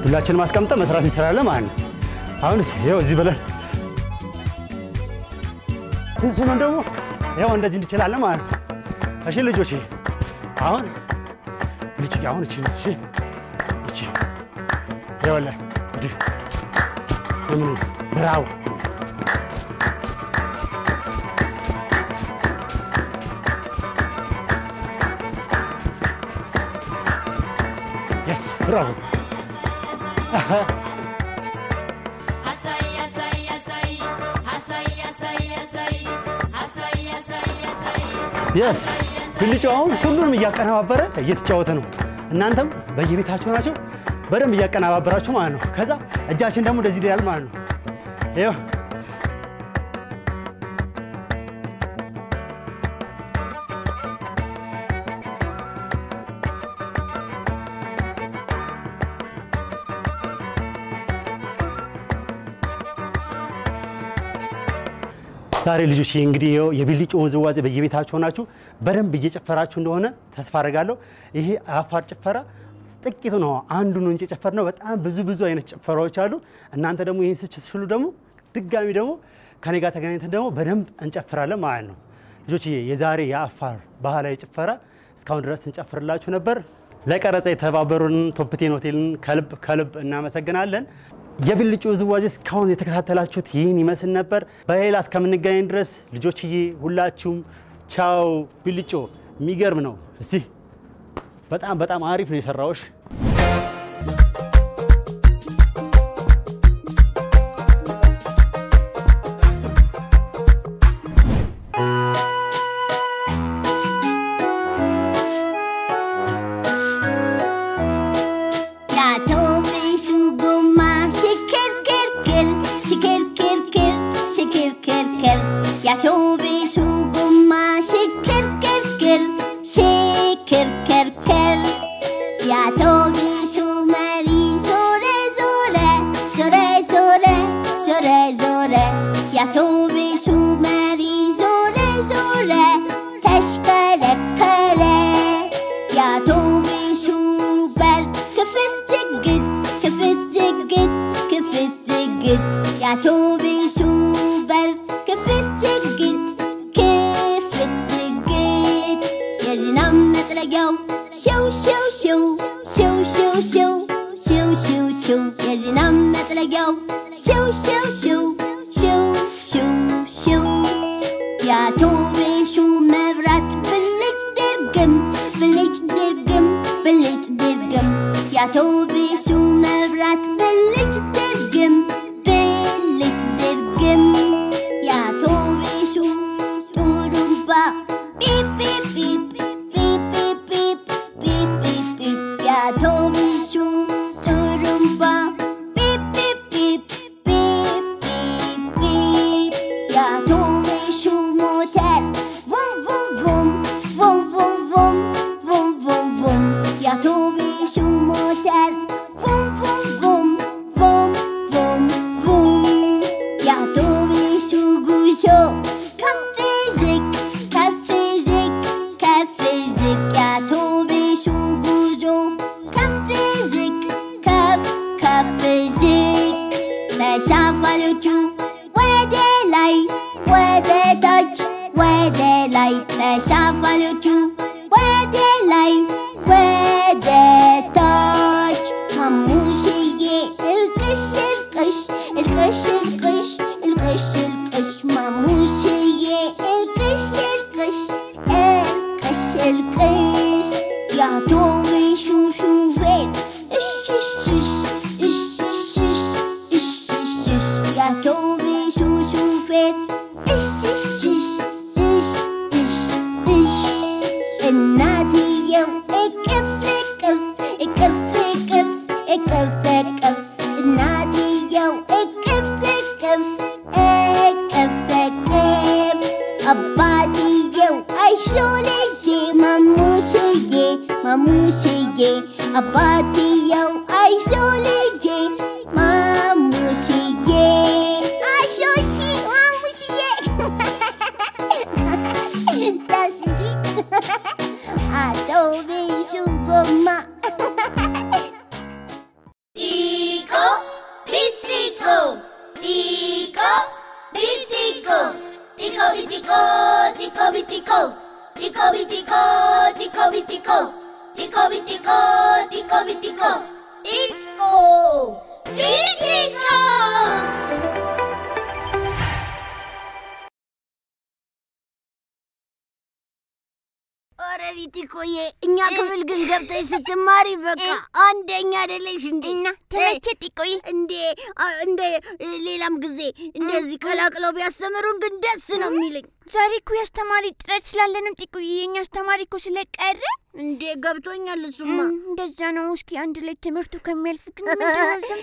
ዱላችን ማስቀምጠ መስራት እንችላለን ማለት ነው አሁንስ ይኸው እዚህ በለን ትንሱን ደግሞ ይኸው እንደዚህ እንችላለን ማለት ነው እሺ ልጆች አሁን ልጅ አሁን እቺ ይኸውላ bravo yes bravo yes ብልጮ አሁን ሁሉንም እያቀናባበረ እየተጫወተ ነው እናንተም በየቤታችሁ ናቸው በደንብ እያቀናባበራችሁ ማለት ነው ከዛ እጃችን ደግሞ እንደዚህ ይላል ማለት ነው ይኸው ዛሬ ልጆች እንግዲህ የብልጮ ውዝዋዜ በየቤታችሁ ናችሁ በደንብ እየጨፈራችሁ እንደሆነ ተስፋ አደርጋለሁ ይሄ አፋር ጭፈራ ጥቂት ነው አንዱ ነው እንጂ ጨፈርነው በጣም ብዙ አይነት ጨፈራዎች አሉ እናንተ ደግሞ ይሄን ስትችሉ ደግሞ ድጋሚ ደግሞ ከኔ ጋር ተገናኝተን ደግሞ በደንብ እንጨፍራለን ማለት ነው ልጆች የዛሬ የአፋር ባህላዊ ጭፈራ እስካሁን ድረስ እንጨፍርላችሁ ነበር ለቀረጻ የተባበሩን ቶፕቴን ሆቴልን ከልብ እናመሰግናለን የብልጮ ውዝዋዜ እስካሁን የተከታተላችሁት ይህን ይመስል ነበር በሌላ እስከምንገናኝ ድረስ ልጆችዬ ሁላችሁም ቻው ብልጮ የሚገርም ነው እስቲ በጣም አሪፍ ነው የሰራውሽ Motel ተሳፋሪዎቹ ወደ ላይ ወደ ታች ወደ ላይ ተሳፋሪዎቹ ወደ ላይ ወደ ታች ማሙሽዬ እልቅሽ እልቅሽ እልቅሽ እልቅሽ እልቅሽ እልቅሽ ማሙሽዬ እልቅሽ እልቅሽ እልቅሽ እልቅሽ የአውቶቡሱ ሹፌር እሽ እሽ እሽ እሽ እሽ እሽ እሽ የአውቶቡሱ ሹፌር እሽ እሽ እሽ እሽ እሽ እሽ እናትየው እቅፍ እቅፍ እቅፍ እቅፍ እቅፍ እቅፍ እናትየው እቅፍ እቅፍ እቅፍ እቅፍ አባትየው አይዞ ልጄ ማሙሽዬ ማሙሽዬ አባትየው አይዞ ልጄ ማሙሽዬ አይዞ እሺ ማሙሽዬ ታስጂ አውቶቡሱ ጎማ Tico, bitico, tico, bitico, tico bitico, tico bitico, tico bitico, tico bitico, tico bitico, tico bitico, tico, bitico. ኧረ ቢቲኮዬ እኛ ክፍል ግን ገብተሽ ስትማሪ በቃ አንደኛ አይደለሽ እንዴ? እና ተመቸ ጢቆዬ? እንደ ሌላም ጊዜ እንደዚህ ቀላቅለው ቢያስተምሩን ግን ደስ ነው የሚለኝ። ዛሬ እኮ ያስተማሪ ጥረት ስላለ ነው ጢቆዬ። የኛ አስተማሪ እኮ ስለቀረ እንዴ ገብቶኛል። እሱማ እንደዛ ነው። እስኪ አንድ ላይ ትምህርቱ ከሚያልፍ ግን ምንድነው ዝም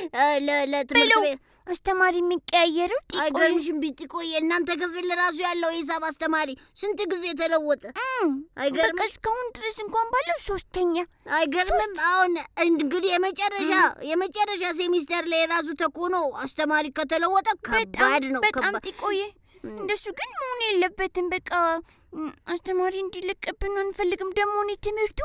ለትምህርት ቤት አስተማሪ የሚቀያየረው? ጢቆዬ አይገርምሽም ቢቲኮዬ? እናንተ ክፍል ራሱ ያለው ሂሳብ አስተማሪ ስንት ጊዜ ተለወጠ? አይገርምሽ? እስካሁን ድረስ እንኳን ባለው ሶስተኛ። አይገርምም? አሁን እንግዲህ የመጨረሻ ሴሚስተር ላይ ራሱ ተኮኖ አስተማሪ ከተለወጠ ከባድ ነው። በጣም ጢቆዬ እንደሱ ግን መሆን የለበትም። በቃ አስተማሪ እንዲለቀብን አንፈልግም። ደግሞ እኔ ትምህርቱ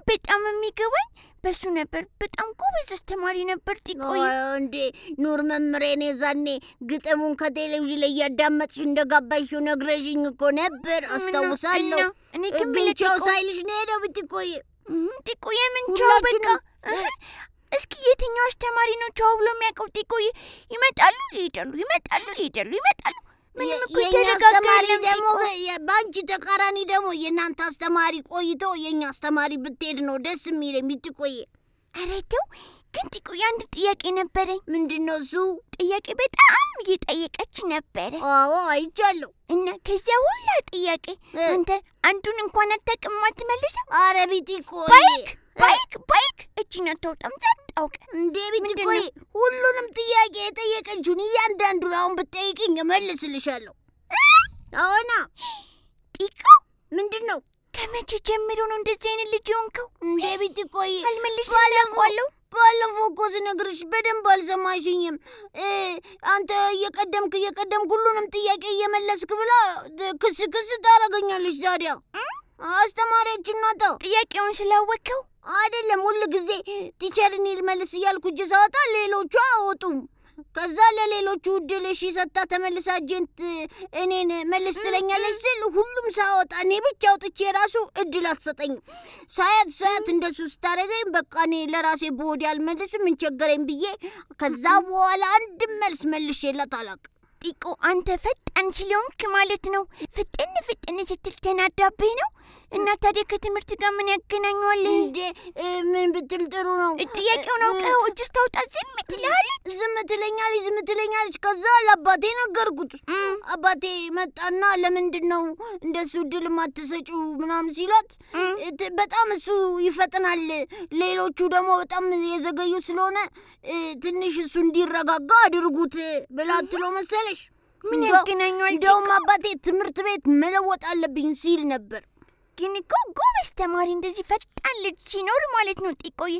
በጣም የሚገባኝ በሱ ነበር። በጣም ጎበዝ አስተማሪ ነበር ጢቆዬ። እንዴ ኑር መምሬን የዛኔ ግጥሙን ከቴሌቪዥን ላይ እያዳመጥሽ እንደጋባሽው ነግረሽኝ እኮ ነበር፣ አስታውሳለሁ። ግን ቻው ሳይልሽ ነው ሄደው ጢቆዬ። ጢቆዬ ምን ቻው? በቃ እስኪ የትኛው አስተማሪ ነው ቻው ብሎ የሚያውቀው? ጢቆዬ ይመጣሉ ይሄዳሉ፣ ይመጣሉ ይሄዳሉ፣ ይመጣሉ። ምንም እኮ አስተማሪ ደግሞ በአንቺ ተቃራኒ ደግሞ የእናንተ አስተማሪ ቆይቶ የኛ አስተማሪ ብትሄድ ነው ደስ የሚለኝ ጢቆዬ። ኧረ ተው ግን ጢቆዬ አንድ ጥያቄ ነበረኝ። ምንድነው እሱ? ጥያቄ በጣም እየጠየቀች ነበረ። አዎ አይቻለሁ። እና ከዚያ ሁላ ጥያቄ አንተ አንዱን እንኳን አታውቅም አትመልሰው? ኧረ ጢቆዬ ባይክ እቺን አታውጣም ዘጣውቀ እንዴ ቢቲኮይ ሁሉንም ጥያቄ የጠየቀችውን እያንዳንዱን አሁን ብትጠይቅኝ እመልስልሻለሁ። አዎና ጢቆ ምንድነው? ከመቼ ጀምሮ ነው እንደዚህ አይነት ልጅ ሆንከው? እንዴ ቢቲኮይ አልመልስም። ባለፈው እኮ ስነግርሽ በደንብ አልሰማሽኝም። አንተ እየቀደምክ ሁሉንም ጥያቄ እየመለስክ ብላ ክስ ታረገኛለሽ። ታዲያ አስተማሪያችን ናታ። ጥያቄውን ስላወቀው አይደለም ሁሉ ጊዜ ቲቸርን ይልመልስ እያልኩ እጅ ሳወጣ ሌሎቹ አወጡም። ከዛ ለሌሎቹ እድል እሺ ሰጣ ተመልሳ ጀንት እኔን መልስ ትለኛለች ስል ሁሉም ሳወጣ እኔ ብቻ አውጥቼ ራሱ እድል አትሰጠኝም። ሳያት እንደሱ ስታረገኝ በቃ እኔ ለራሴ ቦዲ አልመልስም ምን ቸገረኝ ብዬ ከዛ በኋላ አንድ መልስ መልሼላት አላውቅም። ጢቆ አንተ ፈጣን ስለሆንክ ማለት ነው። ፍጥን ስትል ተናዳብህ ነው። እና ታዲያ ከትምህርት ጋር ምን ያገናኘዋል እንዴ? ምን ብትል ጥሩ ነው? ጥያቄውን አውቀው እጅ ስታወጣ ዝም ትለኛለች። ከዛ ለአባቴ ነገርኩት። አባቴ መጣና ለምንድን ነው እንደሱ ድል ማትሰጩ ምናምን ሲላት በጣም እሱ ይፈጥናል፣ ሌሎቹ ደግሞ በጣም የዘገዩ ስለሆነ ትንሽ እሱ እንዲረጋጋ አድርጉት ብላትሎ መሰለሽ። ምን ያገናኘዋል? እንደውም አባቴ ትምህርት ቤት መለወጥ አለብኝ ሲል ነበር። ግን እኮ ጎበዝ ተማሪ እንደዚህ ፈጣን ልጅ ሲኖር ማለት ነው ጢቆዬ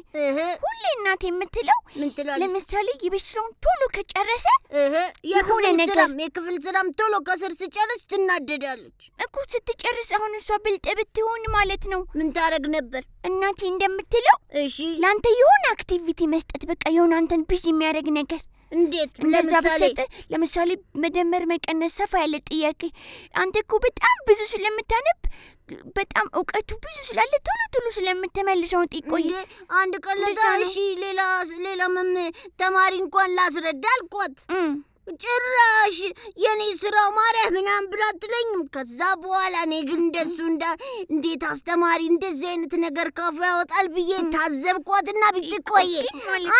ሁሌ እናቴ የምትለው ለምሳሌ የቤትስራውን ቶሎ ከጨረሰ የሆነ ነገር የክፍል ስራም ቶሎ ከስር ሲጨርስ ትናደዳለች እኮ። ስትጨርስ አሁን እሷ ብልጥ ብትሆን ማለት ነው ምን ታረግ ነበር? እናቴ እንደምትለው እሺ ላንተ የሆነ አክቲቪቲ መስጠት፣ በቃ የሆነ አንተን ቢዚ የሚያደርግ ነገር እንዴት? ለምሳሌ መደመር መቀነስ ሰፋ ያለ ጥያቄ አንተ እኮ በጣም ብዙ ስለምታነብ በጣም እውቀቱ ብዙ ስላለ ቶሎ ስለምትመልሰው ጥቆይ አንድ ቀለታ እሺ ሌላ ተማሪ እንኳን ላስረዳ አልኳት ጭራሽ የኔ ስራው ማርያም ምናምን ብላትለኝም ከዛ በኋላ እኔ ግን እንደሱ እንዴት አስተማሪ እንደዚህ አይነት ነገር ካፉ ያወጣል ብዬ ታዘብኳትና ብትቆይ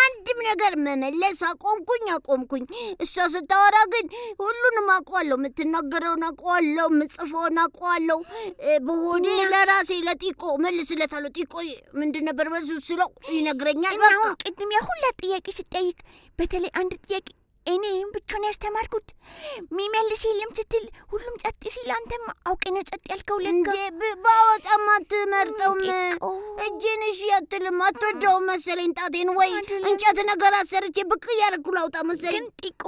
አንድም ነገር መመለስ አቆምኩኝ እሷ ስታወራ ግን ሁሉንም አውቀዋለሁ የምትናገረውን አውቀዋለሁ የምጽፈውን አውቀዋለሁ በሆዴ ለራሴ ለጥቆ መልስለታለሁ ጥቆ ምንድን ነበር መልሱ ስለው ይነግረኛል በቃ ቅድም ያ ሁላ ጥያቄ ስጠይቅ በተለይ አንድ ጥያቄ እኔ ብቻውን ያስተማርኩት ሚመልስ የለም ስትል ሁሉም ጸጥ ሲል አንተም አውቀህ ነው ጸጥ ያልከው ለካ ባወጣም አትመርጠውም እጄን እሺ አትልም አትወደውም መሰለኝ ጣቴን ወይ እንጨት ነገር አሰርቼ ብቅ እያደረኩ ላውጣ መሰለኝ ጥቁ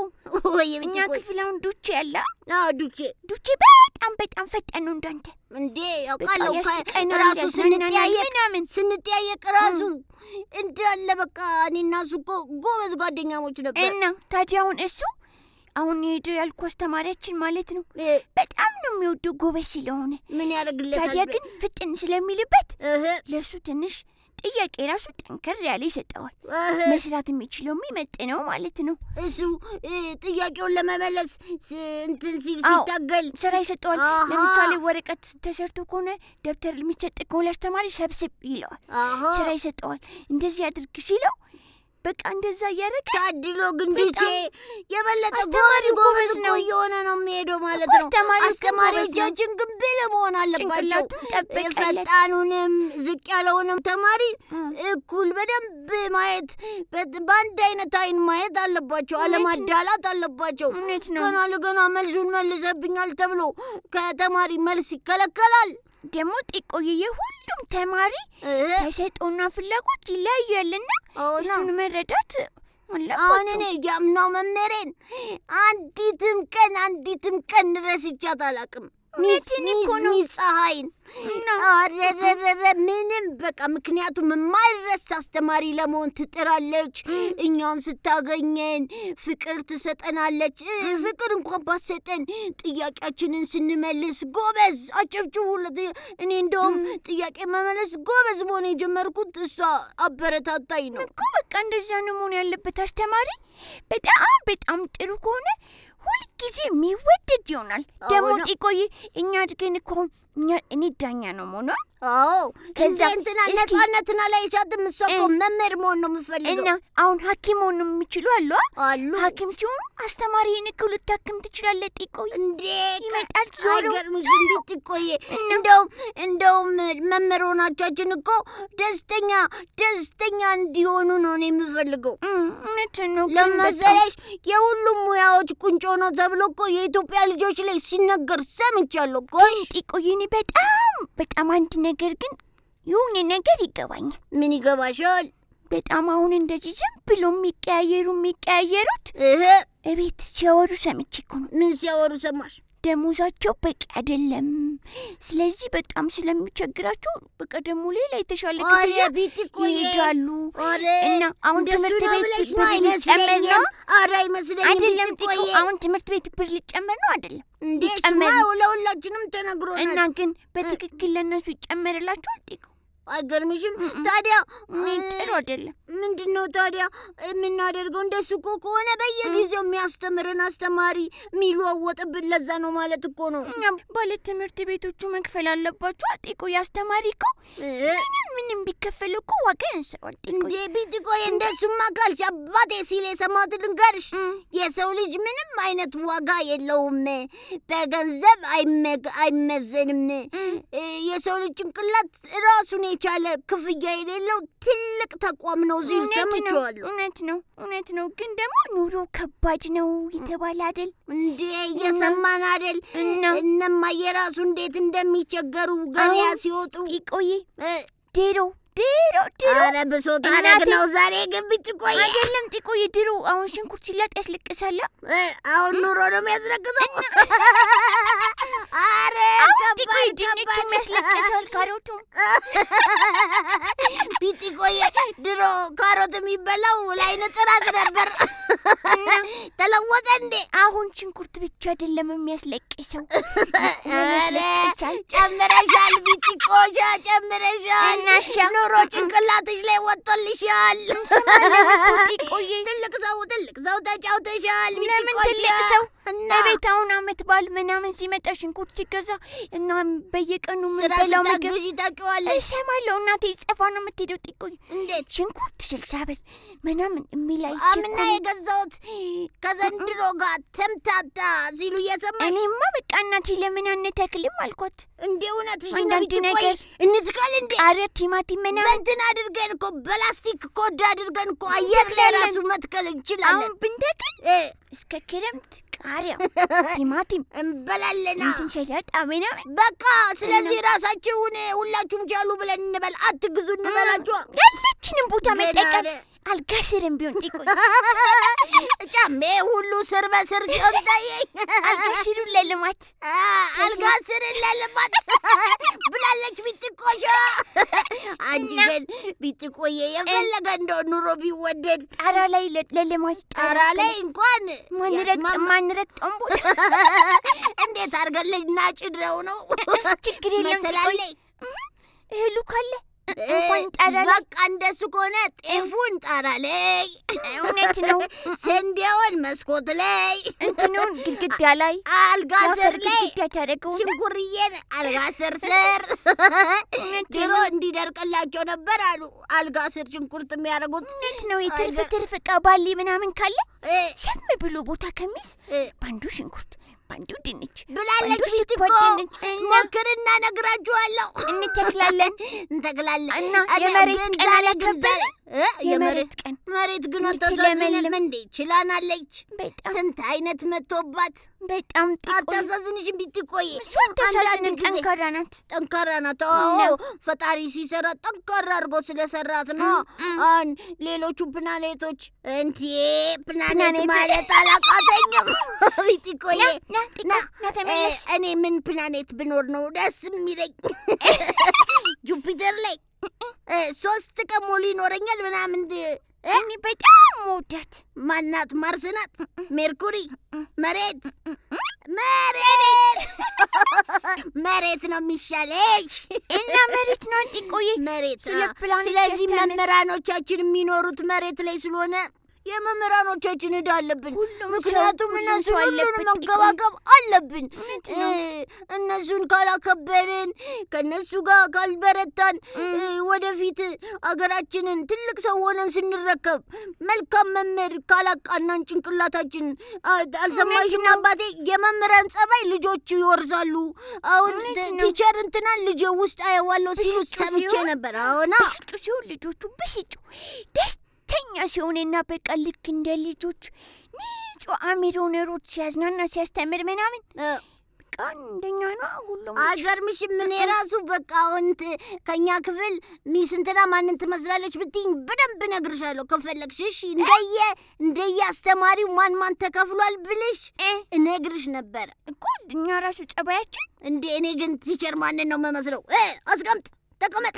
ወይ እኛ ክፍል አሁን ዱቼ ያለ ዱቼ በጣም ፈጣን ነው እንዳንተ እንዴ ያውቃለሁ ራሱ ስንጠያየቅ ራሱ እንዳለ በቃ እኔና እሱ እኮ ጎበዝ ጓደኛሞች ነበር እና ታዲያውን እሱ አሁን ሄዶ ያልኩ አስተማሪያችን ማለት ነው በጣም ነው የሚወደው ጎበዝ ስለሆነ ምን ያደርግለታል ታዲያ ግን ፍጥን ስለሚልበት ለሱ ትንሽ ጥያቄ ራሱ ጠንከር ያለ ይሰጠዋል መስራት የሚችለው የሚመጥነው ማለት ነው እሱ ጥያቄውን ለመመለስ እንትን ሲታገል ስራ ይሰጠዋል ለምሳሌ ወረቀት ተሰርቶ ከሆነ ደብተር የሚሰጥ ከሆነ አስተማሪ ሰብስብ ይለዋል ስራ ይሰጠዋል እንደዚህ አድርግ ሲለው በቃ እንደዛ ያረጋ ታድሎ ግን ዱቼ የበለጠ ጎበዝ ነው የሆነ ነው የሚሄደው ማለት ነው አስተማሪዎቻችን ግን ብለ መሆን አለባቸው ፈጣኑንም ዝቅ ያለውንም ተማሪ እኩል በደንብ ማየት በአንድ አይነት አይን ማየት አለባቸው አለማዳላት አለባቸው ገና መልሱን መልሰብኛል ተብሎ ከተማሪ መልስ ይከለከላል ደግሞ ጥቆዬ ሁሉም ተማሪ ተሰጦና ፍላጎት ይለያያልና እሱን መረዳት አሁን እኔ ያምናው መመሬን አንዲትም ቀን ረስቻት አላቅም ፀሐይን ምንም በቃ ምክንያቱም የማይረሳ አስተማሪ ለመሆን ትጥራለች እኛን ስታገኘን ፍቅር ትሰጠናለች ፍቅር እንኳን ባሰጠን ጥያቄያችንን ስንመልስ ጎበዝ አጨብጭቡለት እኔ እንደውም ጥያቄ መመለስ ጎበዝ መሆን የጀመርኩት እሷ አበረታታኝ ነው እኮ በቃ እንደዛ ነው መሆን ያለበት አስተማሪ በጣም ጥሩ ከሆነ ሁሉ ጊዜ የሚወደድ ይሆናል ደግሞ ጥቆይ እኛ አድገን እኮ እኔ ዳኛ ነው ሞኖ ከዛ እንትና ነፃነትና ላይ ሻትም ሰቆ መመር መሆን ነው የምፈልገው እና አሁን ሐኪም ሆኖ የሚችሉ አሉ ሐኪም ሲሆኑ አስተማሪን እኮ ልታክም ትችላለህ ጥቆይ እንዴ ይመጣል ዞሮ እንዴት ጥቆይ እንደውም መመር ሆናቻችን እኮ ደስተኛ እንዲሆኑ ነው የምፈልገው እውነት ነው ለመሰለሽ የሁሉም ሙያዎች ቁንጮ ነው ተብሎ እኮ የኢትዮጵያ ልጆች ላይ ሲነገር ሰምቻለሁ እኮ ጥቆይ በጣም አንድ ነገር ግን የሆነ ነገር ይገባኛል ምን ይገባሻል በጣም አሁን እንደዚህ ዝም ብሎ የሚቀያየሩት እቤት ሲያወሩ ሰምቼ እኮ ነው ምን ሲያወሩ ሰማሽ ደሞዛቸው በቂ አይደለም ስለዚህ በጣም ስለሚቸግራቸው በቃ ደግሞ ሌላ የተሻለ ክፍያ ይሄዳሉ እና አሁን ትምህርት ቤት ብር ሊጨመር ነው አይደለም አሁን ትምህርት ቤት ብር ሊጨመር ነው አይደለም ሊጨመር ለሁላችንም ተነግሮናል እና ግን በትክክል ለነሱ ይጨመርላቸዋል ጥቁ አይገርምሽም ታዲያ ጥሩ አይደለም ምንድነው ታዲያ የምናደርገው እንደሱ ከሆነ በየጊዜው የሚያስተምረን አስተማሪ የሚለዋወጥብን ለዛ ነው ማለት እኮ ነው ባለ ትምህርት ቤቶቹ መክፈል አለባቸው ጥቁ ያስተማሪ እኮ ምንም ቢከፈል እኮ ዋጋ ያንሰዋል እንዴ ቢጥቆ እንደሱማ ካልሽ አባቴ ሲል የሰማሁት ልንገርሽ የሰው ልጅ ምንም አይነት ዋጋ የለውም በገንዘብ አይመዘንም የሰው ልጅ ጭንቅላት ራሱን የቻለ ክፍያ የሌለው ትልቅ ተቋም ነው ሲል ሰምቻለሁ እውነት ነው ግን ደግሞ ኑሮ ከባድ ነው የተባለ አይደል እንዴ እየሰማን አይደል እነማ የራሱ እንዴት እንደሚቸገሩ ገበያ ሲወጡ ይቆይ ዴሮ አረ በሶታ ነው ዛሬ ግብጭ ቆይ አይደለም ጥቆይ ድሮ አሁን ሽንኩርት ሲላጥ ያስለቅሳል አሁን ኑሮ ነው የሚያስረግዘው አረ ከባድ ድንቹ የሚያስለቅሳል ካሮቱ። ቢጥቆዬ ድሮ ካሮት የሚበላው ላይነ ጥራት ነበር። ተለወጠ እንዴ? አሁን ሽንኩርት ብቻ አይደለም የሚያስለቅሰው። ጨምረሻል ቢጥቆሻ ጨምረሻል። ኑሮ ጭንቅላትሽ ላይ ወጥቶልሻል። ቢጥቆዬ ትልቅ ሰው ተጫውተሻል። ለምን ትልቅ ሰው? በቤት አሁን አመት በዓል ምናምን ሲመጣ ሽንኩርት ሲገዛ እና በየቀኑ የምንበላው ምግብ ታውቂዋለሽ? እሰማለሁ። እናቴ ጽፋ ነው የምትሄደው። ጢቆይ እንዴት ሽንኩርት 60 ብር ምናምን የሚላይ አምና የገዛሁት ከዘንድሮ ጋር ተምታታ ሲሉ እየሰማሽ? እኔማ በቃ እናቴ ለምን አንተክልም አልኳት። እንዴ እውነትሽ ነው? አንዳንድ ነገር እንትካል እንዴ? ቃሪያ፣ ቲማቲም ምናምን በእንትን አድርገን እኮ በላስቲክ ኮድ አድርገን እኮ አየር ላይ ራሱ መትከል እንችላለን። አሁን ብንተክል እስከ ክረምት ቃሪያ፣ ቲማቲም እንበላለና እንትን ሰላጣ ምናምን በቃ። ስለዚህ ራሳችሁን ሁላችሁም ቻሉ ብለን እንበል፣ አትግዙ እንበላችሁ። ያለችንም ቦታ መጠቀም አልጋ ስርም ቢሆን ጢቆይ ጫሜ ሁሉ ስር በስር ሲሆን ታየኝ። አልጋ ስሩን ለልማት አልጋ ስርን ለልማት ብላለች ቢጥቆሻ። አንቺ ግን ቢጥቆዬ የፈለገ እንደው ኑሮ ቢወደድ ጣራ ላይ ለልማት ጣራ ላይ እንኳን ማንረግጠውን ቦታ እንዴት አድርገን ልናጭድረው ነው? ችግር የለም ጢቆይ እህሉ ካለ እንኳን ጣራ ላይ በቃ እንደሱ ከሆነ ጤፉን ጣራ ላይ፣ እውነት ነው። ስንዴውን መስኮት ላይ፣ እንትኑን ግድግዳ ላይ፣ አልጋ ስር ላይ ታደርገው፣ ሽንኩርዬን አልጋ ስር ድሮ እንዲደርቅላቸው ነበር አሉ አልጋ ስር ሽንኩርት የሚያደርጉት። እውነት ነው። የትርፍ ዕቃ ባሊ ምናምን ካለ ሰም ብሎ ቦታ ከሚስ ባንዱ ሽንኩርት ባንዱ ድንች ብላለች ቢጥቆ። ሞክርና ነግራችኋለሁ። እንተክላለን እና የመሬት ቀን አለከበረ የመሬት ቀን መሬት ግን አታሳዝንም እንዴ? ችላናለች። ስንት አይነት መጥቶባት በጣም አታሳዝንሽም ቢጥቆዬ? አታሳዝንም። ጠንካራ ናት። አዎ ፈጣሪ ሲሰራ ጠንካራ አድርጎ ስለሰራት ነው። አሁን ሌሎቹ ፕላኔቶች ፕላኔት ማለት አላቃተኝም ቢጥቆዬ። እኔ ምን ፕላኔት ብኖር ነው ደስ የሚለኝ? ጁፒተር ላይ 3 ቀን ሙሉ ይኖረኛል ምናምን። እኔ በጣም ወዳት ማናት? ማርስ ናት? ሜርኩሪ? መሬት መሬት ነው የሚሻለሽ። እና መሬት ነው ጢቆዬ፣ መሬት። ስለዚህ መምህራኖቻችን የሚኖሩት መሬት ላይ ስለሆነ የመምህራኖቻችን ዕዳ አለብን። ምክንያቱም እነሱ ሁሉንም መንከባከብ አለብን። እነሱን ካላከበርን፣ ከነሱ ጋር ካልበረታን ወደፊት አገራችንን ትልቅ ሰው ሆነን ስንረከብ መልካም መምህር ካላቃናን ጭንቅላታችን አልሰማሽም አባቴ? የመምህራን ጸባይ ልጆቹ ይወርሳሉ። አሁን ቲቸር እንትናን ልጄ ውስጥ አየዋለሁ ሲሉ ሰምቼ ነበር። አሁን ብስጩ ሲሆን ልጆቹ ብስጩ ደስተኛ ሲሆንና በቃ ልክ እንደ ልጆች ንጹህ አሚሮ ነሮች ሲያዝናና ሲያስተምር ምናምን በቃ እንደኛ ነው ሁሉም። አይገርምሽም? ምን የራሱ በቃ አሁን ከኛ ክፍል ሚስ እንትና ማንን ትመስላለች ብትይኝ በደንብ እነግርሻለሁ ከፈለግሽ። እሺ እንደየ አስተማሪው ማን ተከፍሏል ብልሽ እነግርሽ ነበር እኮ እኛ ራሱ ጸባያችን እንዴ። እኔ ግን ቲቸር ማንን ነው የምመስለው? አስቀምጥ ተቀመጥ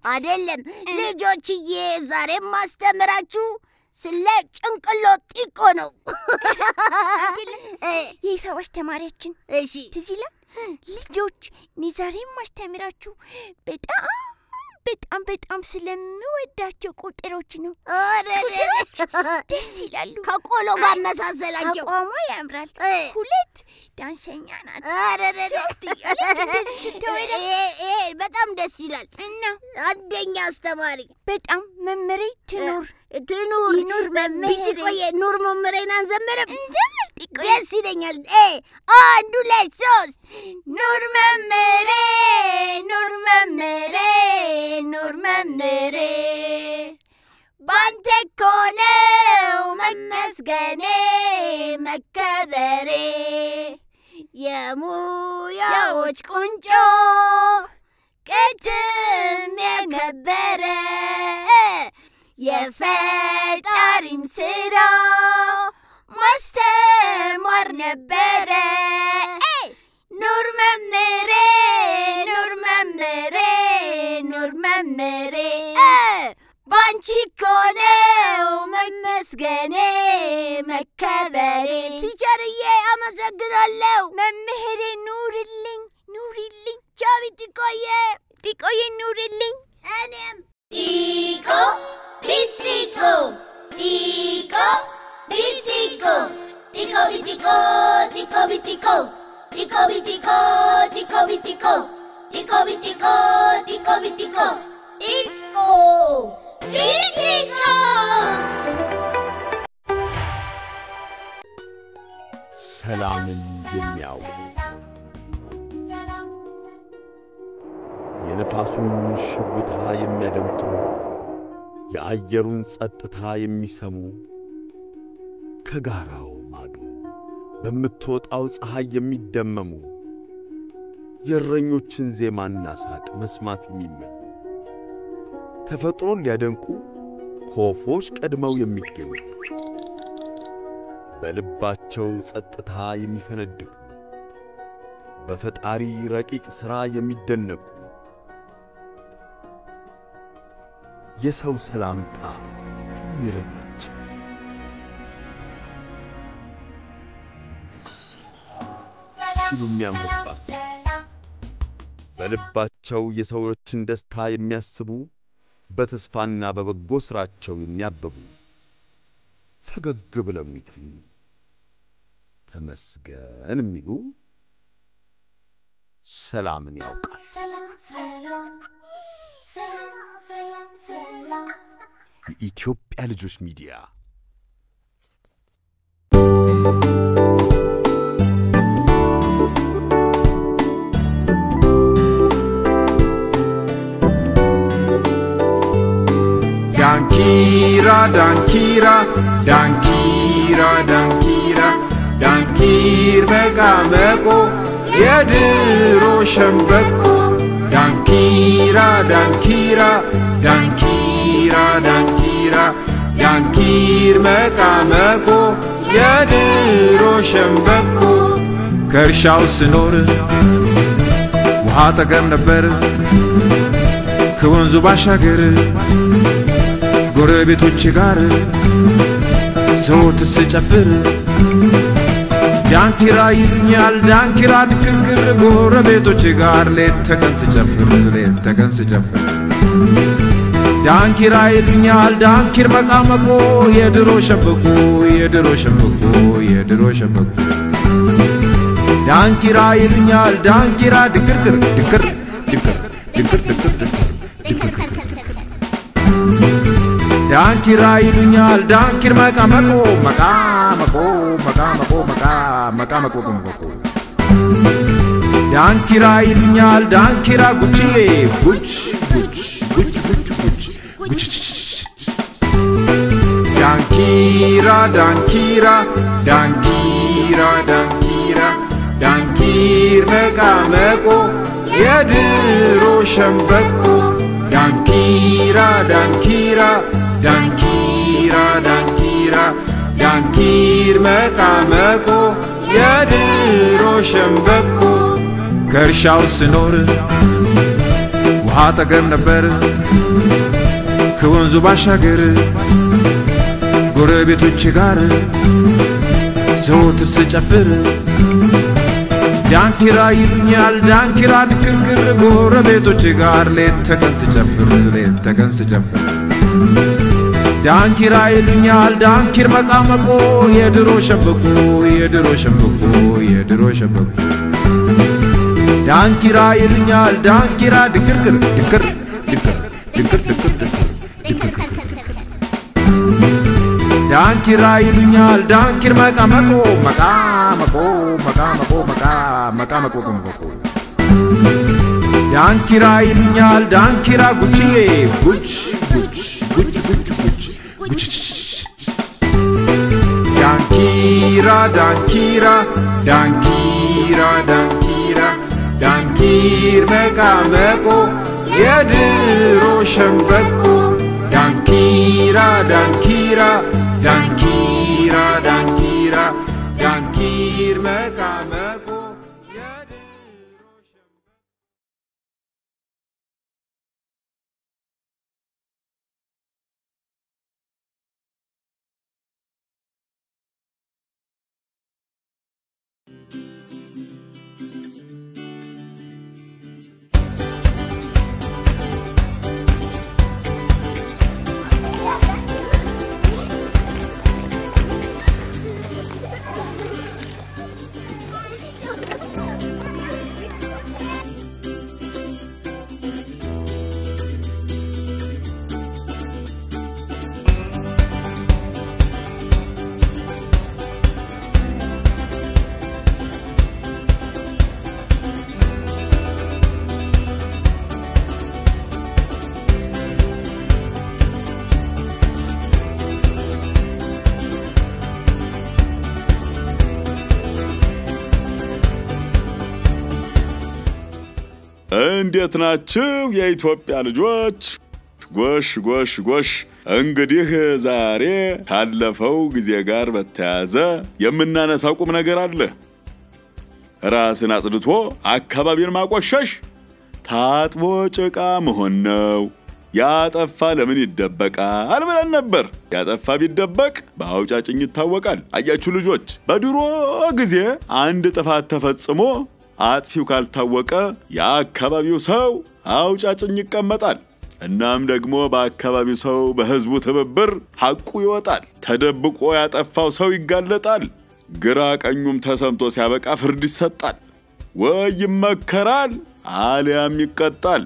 አይደለም ልጆችዬ፣ ዛሬ ማስተምራችሁ ስለ ጭንቅሎ ጢቆ ነው። የሂሳብ አስተማሪያችን እሺ ትዝ ይላል። ልጆች እኔ ዛሬ ማስተምራችሁ በጣም ስለምወዳቸው ቁጥሮች ነው። ቁጥሮች ደስ ይላሉ። ከቆሎ ጋር መሳሰላቸው። አቋሟ ያምራል። 2 ዳንሰኛ ናት። 3 እያለች እንደዚህ ስትወዳ በጣም ደስ ይላል። እና አንደኛ አስተማሪ በጣም መምሬ ትኑር ቢጥቆዬ። ኑር መምሬን አንዘምርም? እንዘምር ጢቆዬ፣ ደስ ይለኛል። 1 2 3 ኑር መምሬ ኑር መምሬ ኑር መምሬ ባንተ እኮ ነው መመስገኔ መከበሬ የሙያዎች ቁንጮ ቅድም የከበረ የፈጣሪን ስራ ማስተማር ነበረ። ገበሬ። ቲቸርዬ አመሰግናለሁ። መምህሬ ኑርልኝ ኑሪልኝ። ቻው ቢቲቆዬ። ጢቆዬ ኑርልኝ። እኔም ጢቆ ቢጢቆ ጢቆ ቢጢቆ ጢቆ ቢጢቆ ጢቆ ቢጢቆ ጢቆ ቢጢቆ ጢቆ ቢጢቆ ጢቆ ቢጢቆ ጢቆ ቢጢቆ ጢቆ ቢጢቆ ሰላምን የሚያውቁ የነፋሱን ሽውታ የሚያደምጡ የአየሩን ጸጥታ የሚሰሙ ከጋራው ማዶ በምትወጣው ፀሐይ የሚደመሙ የእረኞችን ዜማና ሳቅ መስማት የሚመኙ ተፈጥሮን ሊያደንቁ ከወፎች ቀድመው የሚገኙ በልባቸው ጸጥታ የሚፈነድቁ በፈጣሪ ረቂቅ ሥራ የሚደነቁ የሰው ሰላምታ የሚረዳቸው ሲሉ የሚያምርባቸው በልባቸው የሰዎችን ደስታ የሚያስቡ በተስፋና በበጎ ሥራቸው የሚያብቡ ፈገግ ብለው የሚተኙ ተመስገን የሚሉ ሰላምን ያውቃል። የኢትዮጵያ ልጆች ሚዲያ ዳንኪራ ዳንኪራ ዳንኪራ ዳንኪራ ዳንኪር መቃመቆ የድሮ ሸምበቆ ዳንኪራ ዳንኪራ ዳንኪራ ዳንኪራ ዳንኪር መቃመቆ የድሮ ሸምበቆ ከእርሻው ስኖር ውሃ ጠገብ ነበር ከወንዙ ባሻገር ጎረቤቶቼ ጋር ዘወትር ስጨፍር ዳንኪራ ይሉኛል ዳንኪራ ድክርክር ጎረቤቶቼ ጋር ሌት ተቀን ስጨፍር ዳንኪራ ይሉኛል ዳንኪር መቃመቆ የድሮ ሸምበቆ ዳንኪራ ይሉኛል ዳንኪራ ድክርክር ዳንኪራ ይሉኛል ዳንኪር መቃመቆ ዳንኪራ ይሉኛል ዳንኪራ ጉቺዬ ጉች ዳንኪራ ዳንኪራ ዳንኪራ ዳንኪራ ዳንኪር መቃመቆ የድሮ ሸምበቆ ዳንኪራ ዳንኪራ ዳንኪራ ዳንኪራ ዳንኪር መቃመቆ የድሮ ሸምበቆ ከእርሻው ስኖር ውሃ ጠገብ ነበር ከወንዙ ባሻገር ጎረቤቶቼ ጋር ዘወትር ስጨፍር ዳንኪራ ይሉኛል ዳንኪራ ድክርክር ጎረቤቶቼ ጋር ሌት ተቀን ስጨፍር ዳንኪራ ይሉኛል ዳንኪር መቃመቆ የድሮ ሸምበቆ ዳንኪራ ይሉኛል ዳንኪራ ድክርክር ዳንኪራ ይሉኛል ዳንኪር መቃመቆ ዳንኪራ ይሉኛል ዳንኪራ ጉቺዬ ጉች ዳንኪራ ዳንኪራ ዳንኪራ ዳንኪራ ዳንኪር መቃመቆ የድሮ ሸምበቆ ዳንኪራ ዳንኪራ ዳንኪራ ዳንኪራ ዳንኪር መቃመቆ እንዴት ናችሁ የኢትዮጵያ ልጆች? ጎሽ ጎሽ ጎሽ። እንግዲህ ዛሬ ካለፈው ጊዜ ጋር በተያያዘ የምናነሳው ቁም ነገር አለ። ራስን አጽድቶ አካባቢን ማቆሸሽ ታጥቦ ጭቃ መሆን ነው። ያጠፋ ለምን ይደበቃል ብለን ነበር። ያጠፋ ቢደበቅ በአውጫጭኝ ይታወቃል። አያችሁ ልጆች፣ በድሮ ጊዜ አንድ ጥፋት ተፈጽሞ አጥፊው ካልታወቀ የአካባቢው ሰው አውጫጭኝ ይቀመጣል። እናም ደግሞ በአካባቢው ሰው በህዝቡ ትብብር ሐቁ ይወጣል። ተደብቆ ያጠፋው ሰው ይጋለጣል። ግራ ቀኙም ተሰምቶ ሲያበቃ ፍርድ ይሰጣል። ወይ ይመከራል አሊያም ይቀጣል።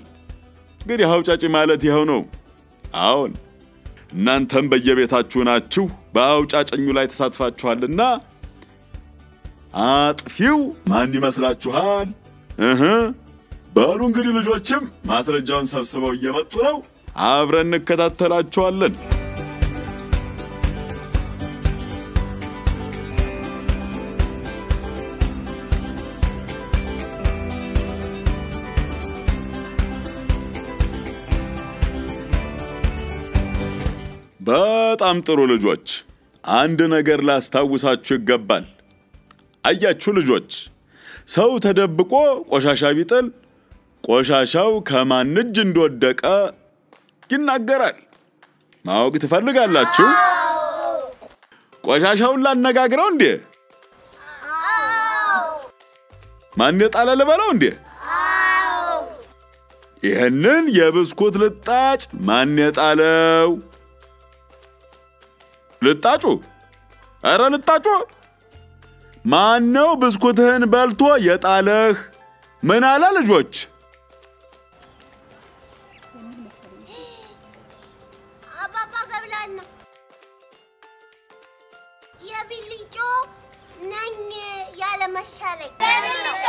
እንግዲህ አውጫጭ ማለት ይኸው ነው። አሁን እናንተም በየቤታችሁ ናችሁ፣ በአውጫጭኙ ላይ ተሳትፋችኋልና አጥፊው ማን ይመስላችኋል? በሉ እንግዲህ ልጆችም ማስረጃውን ሰብስበው እየመጡ ነው። አብረን እንከታተላችኋለን። በጣም ጥሩ ልጆች፣ አንድ ነገር ላስታውሳችሁ ይገባል። አያችሁ ልጆች፣ ሰው ተደብቆ ቆሻሻ ቢጥል ቆሻሻው ከማን እጅ እንደወደቀ ይናገራል። ማወቅ ትፈልጋላችሁ? ቆሻሻውን ላነጋግረው እንዴ? ማን የጣለ ልበለው እንዴ? ይህንን የብስኩት ልጣጭ ማን የጣለው? ልጣጩ? ኧረ ልጣጩ! ማን ነው ብስኩትህን በልቶ የጣለህ? ምን አለ ልጆች? አባባ ገብላን ነው። የቢልጮ ነኝ ያለ መሻለኝ። የቢልጮ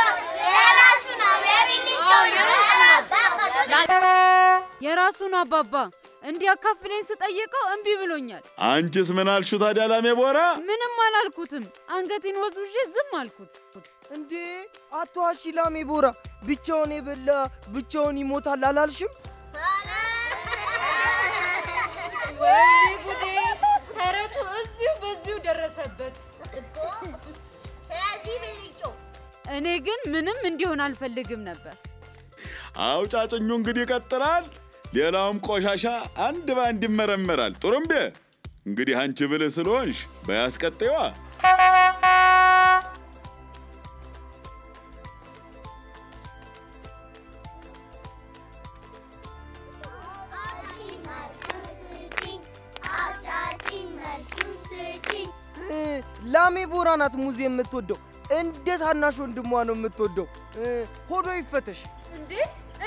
የራሱ ነው። የቢልጮ የራሱ ነው አባባ። እንዲያካፍለኝ ስጠይቀው እምቢ ብሎኛል። አንቺስ ምን አልሽው ታዲያ ላሜ ቦራ? ምንም አላልኩትም። አንገቴን ወዝውዤ ዝም አልኩት። እንዴ አትዋሺ ላሜ ቦራ። ብቻውን የበላ ብቻውን ይሞታል አላልሽም? ወይኔ ጉዴ! ተረቱ እዚሁ በዚሁ ደረሰበት። ስለዚህ ብልጮ እኔ ግን ምንም እንዲሆን አልፈልግም ነበር። አውጫጭኙ እንግዲህ ይቀጥላል። ሌላውም ቆሻሻ አንድ ባንድ ይመረመራል። ጥሩምቤ እንግዲህ አንቺ ብልህ ስለሆንሽ በያስቀጥይዋ። ላሜ ቦራ ናት ሙዝ የምትወደው። እንዴት ታናሽ ወንድሟ ነው የምትወደው። ሆዶ ይፈተሽ እንዴ!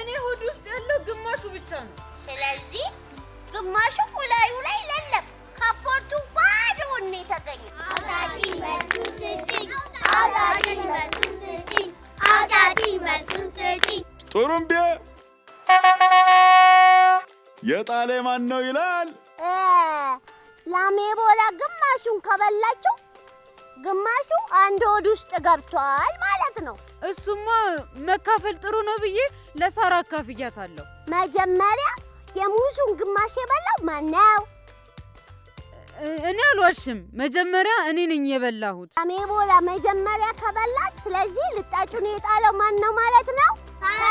እኔ ሆድ ውስጥ ያለው ግማሹ ብቻ ነው። ስለዚህ ግማሹ ቁላዩ ላይ የለም። ካፖርቱ ባዶ ነው የተገኘ። አውጣጪኝ መልሱን ስጪኝ፣ አውጣጪኝ መልሱን ስጪኝ፣ አውጣጪኝ መልሱን ስጪኝ። ጥሩምቤ የጣለ ማን ነው ይላል? ላሜ ቦራ ግማሹን ከበላችሁ ግማሹ አንድ ሆድ ውስጥ ገብቷል ማለት ነው። እሱማ መካፈል ጥሩ ነው ብዬ ለሳራ አካፍያታለሁ። መጀመሪያ የሙዙን ግማሽ የበላው ማን ነው? እኔ አልዋሽም። መጀመሪያ እኔ ነኝ የበላሁት። ላሜ ቦራ መጀመሪያ ከበላት፣ ስለዚህ ልጣጩን የጣለው ማን ነው ማለት ነው? ሳራ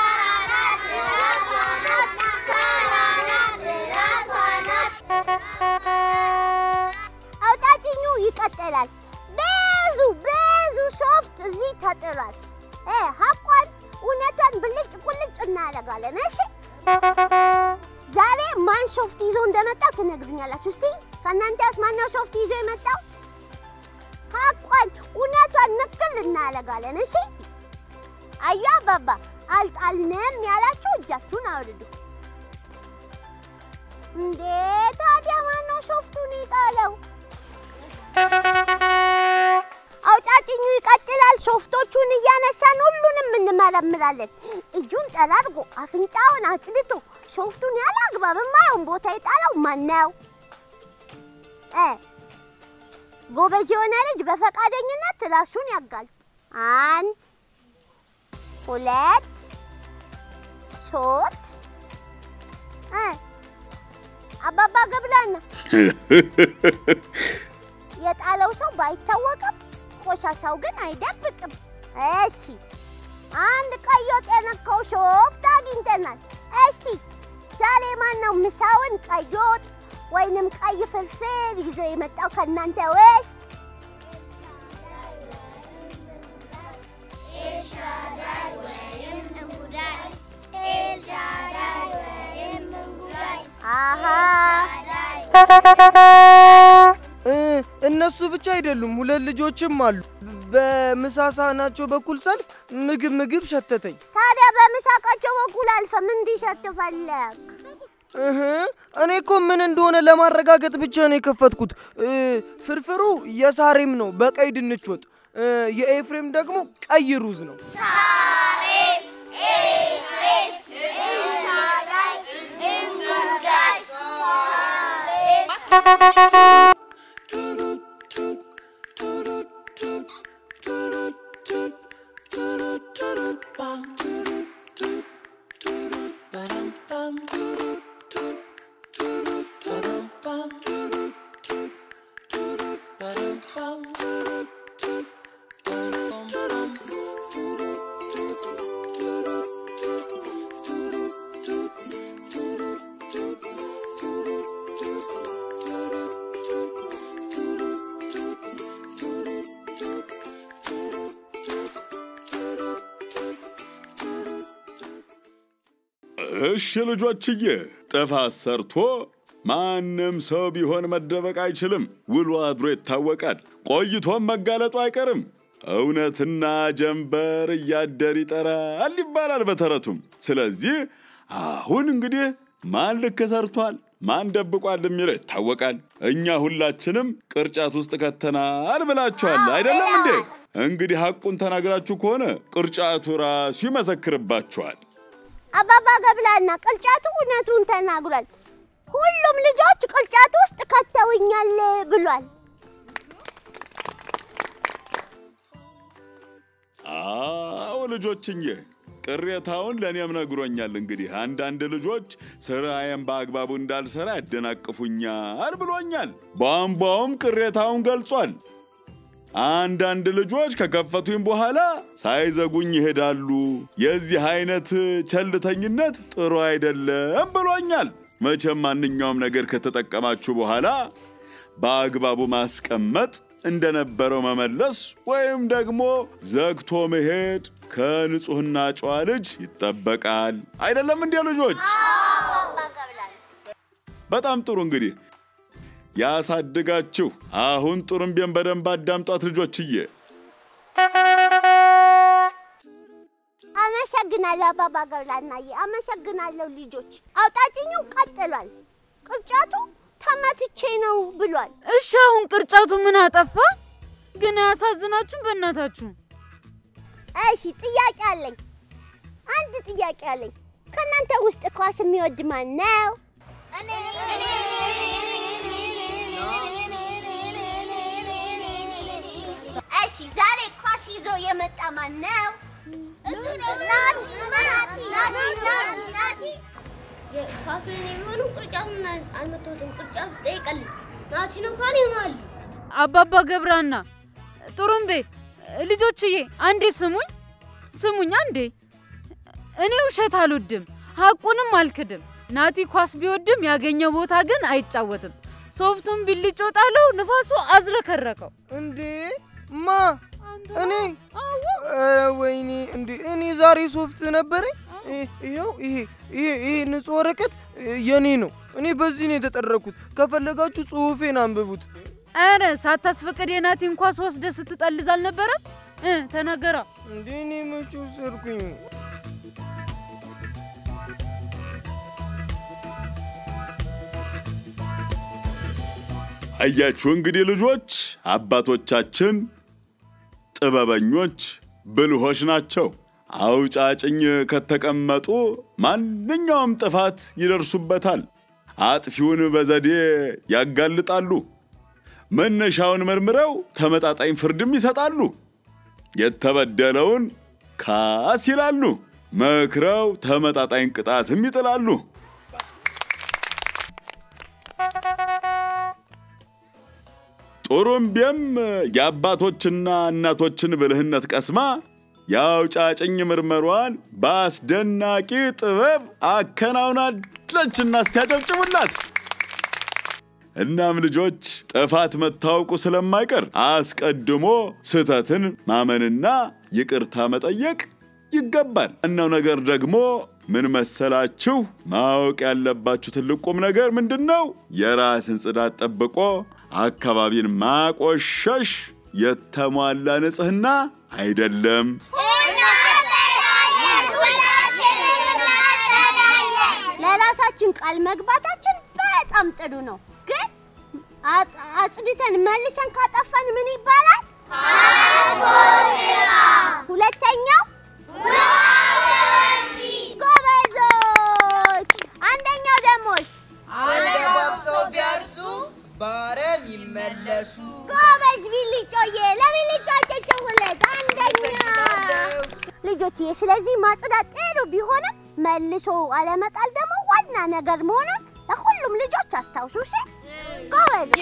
ናት። ራሷ ናት። ሳራ ናት። ራሷ ናት። አውጣጭኙ ይቀጥላል። ብዙ ሶፍት እዚህ ተጥሏል። ሀቋን እውነቷን ብልጭ ቁልጭ እናደርጋለን። እሺ ዛሬ ማን ሶፍት ይዞ እንደመጣ ትነግሩኛላችሁ። እስቲ ከእናንተስ ማነው ሶፍት ይዞ የመጣው? ሀቋን እውነቷን ንቅል እናደርጋለን። እሺ አያ አባባ አልጣልንም ያላችሁ እጃችሁን አውርዱ። እንዴ ታዲያ ማነው ሶፍቱን የጣለው? አውጫጭኙ ይቀጥላል። ሶፍቶቹን እያነሳን ሁሉንም እንመረምራለን። እጁን ጠራርጎ አፍንጫውን አጽድቶ ሶፍቱን ያለ አግባብ የማይሆን ቦታ የጣለው ማን ነው? ጎበዝ የሆነ ልጅ በፈቃደኝነት ራሱን ያጋል። 1 2 ሶት አባባ ገብላና የጣለው ሰው ባይታወቅም ቆሻሻው ግን አይደብቅም። እሺ አንድ ቀይ ወጥ የነካው ሶፍት አግኝተናል። እስቲ ዛሬ ማን ነው ምሳውን ቀይ ወጥ ወይንም ቀይ ፍርፍር ይዞ የመጣው ከእናንተ ውስጥ? ኤልሻዳይ ወይም እንጉዳይ ኤልሻዳይ ወይም እንጉዳይ አሃ እነሱ ብቻ አይደሉም፣ ሁለት ልጆችም አሉ። በምሳ ሳህናቸው በኩል ሳልፍ ምግብ ሸተተኝ። ታዲያ በምሳቃቸው በኩል አልፈም እንዲሸት ፈለግ? እኔ እኮ ምን እንደሆነ ለማረጋገጥ ብቻ ነው የከፈትኩት። ፍርፍሩ የሳሬም ነው በቀይ ድንች ወጥ፣ የኤፍሬም ደግሞ ቀይ ሩዝ ነው። ሳሬም ኤፍሬም ኤልሻዳይ እንጉዳይ እሺ ልጆችዬ፣ ጥፋት ሰርቶ ማንም ሰው ቢሆን መደበቅ አይችልም። ውሎ አድሮ ይታወቃል። ቆይቶም መጋለጡ አይቀርም። እውነትና ጀንበር እያደር ይጠራል ይባላል በተረቱም። ስለዚህ አሁን እንግዲህ ማን ልክ ሰርቷል ማን ደብቋል የሚለው ይታወቃል። እኛ ሁላችንም ቅርጫት ውስጥ ከተናል ብላችኋል አይደለም እንዴ? እንግዲህ ሐቁን ተናግራችሁ ከሆነ ቅርጫቱ ራሱ ይመሰክርባችኋል። አባባ ገብላና ቅርጫቱ እውነቱን ተናግሯል። ሁሉም ልጆች ቅርጫቱ ውስጥ ከተውኛል ብሏል። አዎ ልጆችዬ፣ ቅሬታውን ለኔም ነግሮኛል። እንግዲህ አንዳንድ ልጆች ስራዬን በአግባቡ እንዳልሰራ ያደናቅፉኛል ብሎኛል። ቧንቧውም ቅሬታውን ገልጿል። አንዳንድ ልጆች ከከፈቱኝ በኋላ ሳይዘጉኝ ይሄዳሉ። የዚህ አይነት ቸልተኝነት ጥሩ አይደለም ብሎኛል። መቼም ማንኛውም ነገር ከተጠቀማችሁ በኋላ በአግባቡ ማስቀመጥ፣ እንደነበረው መመለስ ወይም ደግሞ ዘግቶ መሄድ ከንጹህና ጨዋ ልጅ ይጠበቃል። አይደለም እንዴ ልጆች? በጣም ጥሩ። እንግዲህ ያሳድጋችሁ። አሁን ጥሩምቤን በደንብ አዳምጧት ልጆችዬ። አመሰግናለሁ አባባ ገብላናዬ፣ አመሰግናለሁ ልጆች። አውጣጭኙ ቀጥሏል። ቅርጫቱ ተመትቼ ነው ብሏል። እሺ አሁን ቅርጫቱ ምን አጠፋ? ግን ያሳዝናችሁ በእናታችሁ። እሺ ጥያቄ አለኝ። አንድ ጥያቄ አለኝ። ከናንተ ውስጥ ኳስ የሚወድ ማን ነው? እሺ ዛሬ ኳስ ይዞ የመጣ ማን ነው? እሱ ነው። ናቲ ኳሱን የሚሆኑ ቅርጫቱን አልመታሁትም። ቅርጫቱ ጠይቀልኝ። ናቲ ነው እንኳን ይሆናል። አባባ ገብራና ጥሩምቤ ልጆችዬ አንዴ ስሙኝ አንዴ። እኔ ውሸት አልወድም፣ ሐቁንም አልክድም። ናቲ ኳስ ቢወድም ያገኘው ቦታ ግን አይጫወትም። ሶፍቱን ቢልጮ ጣለው፣ ንፋሱ አዝረከረከው። እንዴ ማ እኔ? ወይኔ እንዴ! እኔ ዛሬ ሶፍት ነበረኝ። ይሄው ይሄ ንጹህ ወረቀት የኔ ነው። እኔ በዚህ ነው የተጠረኩት። ከፈለጋችሁ ጽሁፌን አንብቡት። አረ ሳታስፈቅድ የናቲን ኳስ ወስደህ ስትጠልዝ አልነበረም? ተናገራ። እንዴ እኔ መቼ ወሰድኩኝ? አያችሁ እንግዲህ ልጆች፣ አባቶቻችን ጥበበኞች ብልሆች ናቸው። አውጫጭኝ ከተቀመጡ ማንኛውም ጥፋት ይደርሱበታል። አጥፊውን በዘዴ ያጋልጣሉ። መነሻውን መርምረው ተመጣጣኝ ፍርድም ይሰጣሉ። የተበደለውን ካስ ይላሉ። መክረው ተመጣጣኝ ቅጣትም ይጥላሉ። ጦሩምቢያም የአባቶችና እናቶችን ብልህነት ቀስማ ያውጫጭኝ ምርመሯን በአስደናቂ ጥበብ አከናውናለችና አስተያጨብጭቡላት። እናም ልጆች ጥፋት መታወቁ ስለማይቀር አስቀድሞ ስህተትን ማመንና ይቅርታ መጠየቅ ይገባል። እናው ነገር ደግሞ ምን መሰላችሁ? ማወቅ ያለባችሁ ትልቁም ነገር ምንድነው? የራስን ጽዳት ጠብቆ አካባቢን ማቆሸሽ የተሟላ ንጽህና አይደለም። ለራሳችን ቃል መግባታችን በጣም ጥሩ ነው። ግን አጽድተን መልሰን ካጠፋን ምን ይባላል? አቶቴራ። ሁለተኛው ጎበዞች። አንደኛው ደሞስ አለባብሰው ቢያርሱ ባረም ይመለሱ። ጎበዝ ቢልጮዬ፣ ለቢልጮቻቸው ሁለት አንደኛ። ልጆችዬ፣ ስለዚህ ማጽዳት ጥሩ ቢሆንም መልሶ አለመጣል ደግሞ ዋና ነገር መሆኑን ለሁሉም ልጆች አስታውሱ። እሺ ጎበዝ።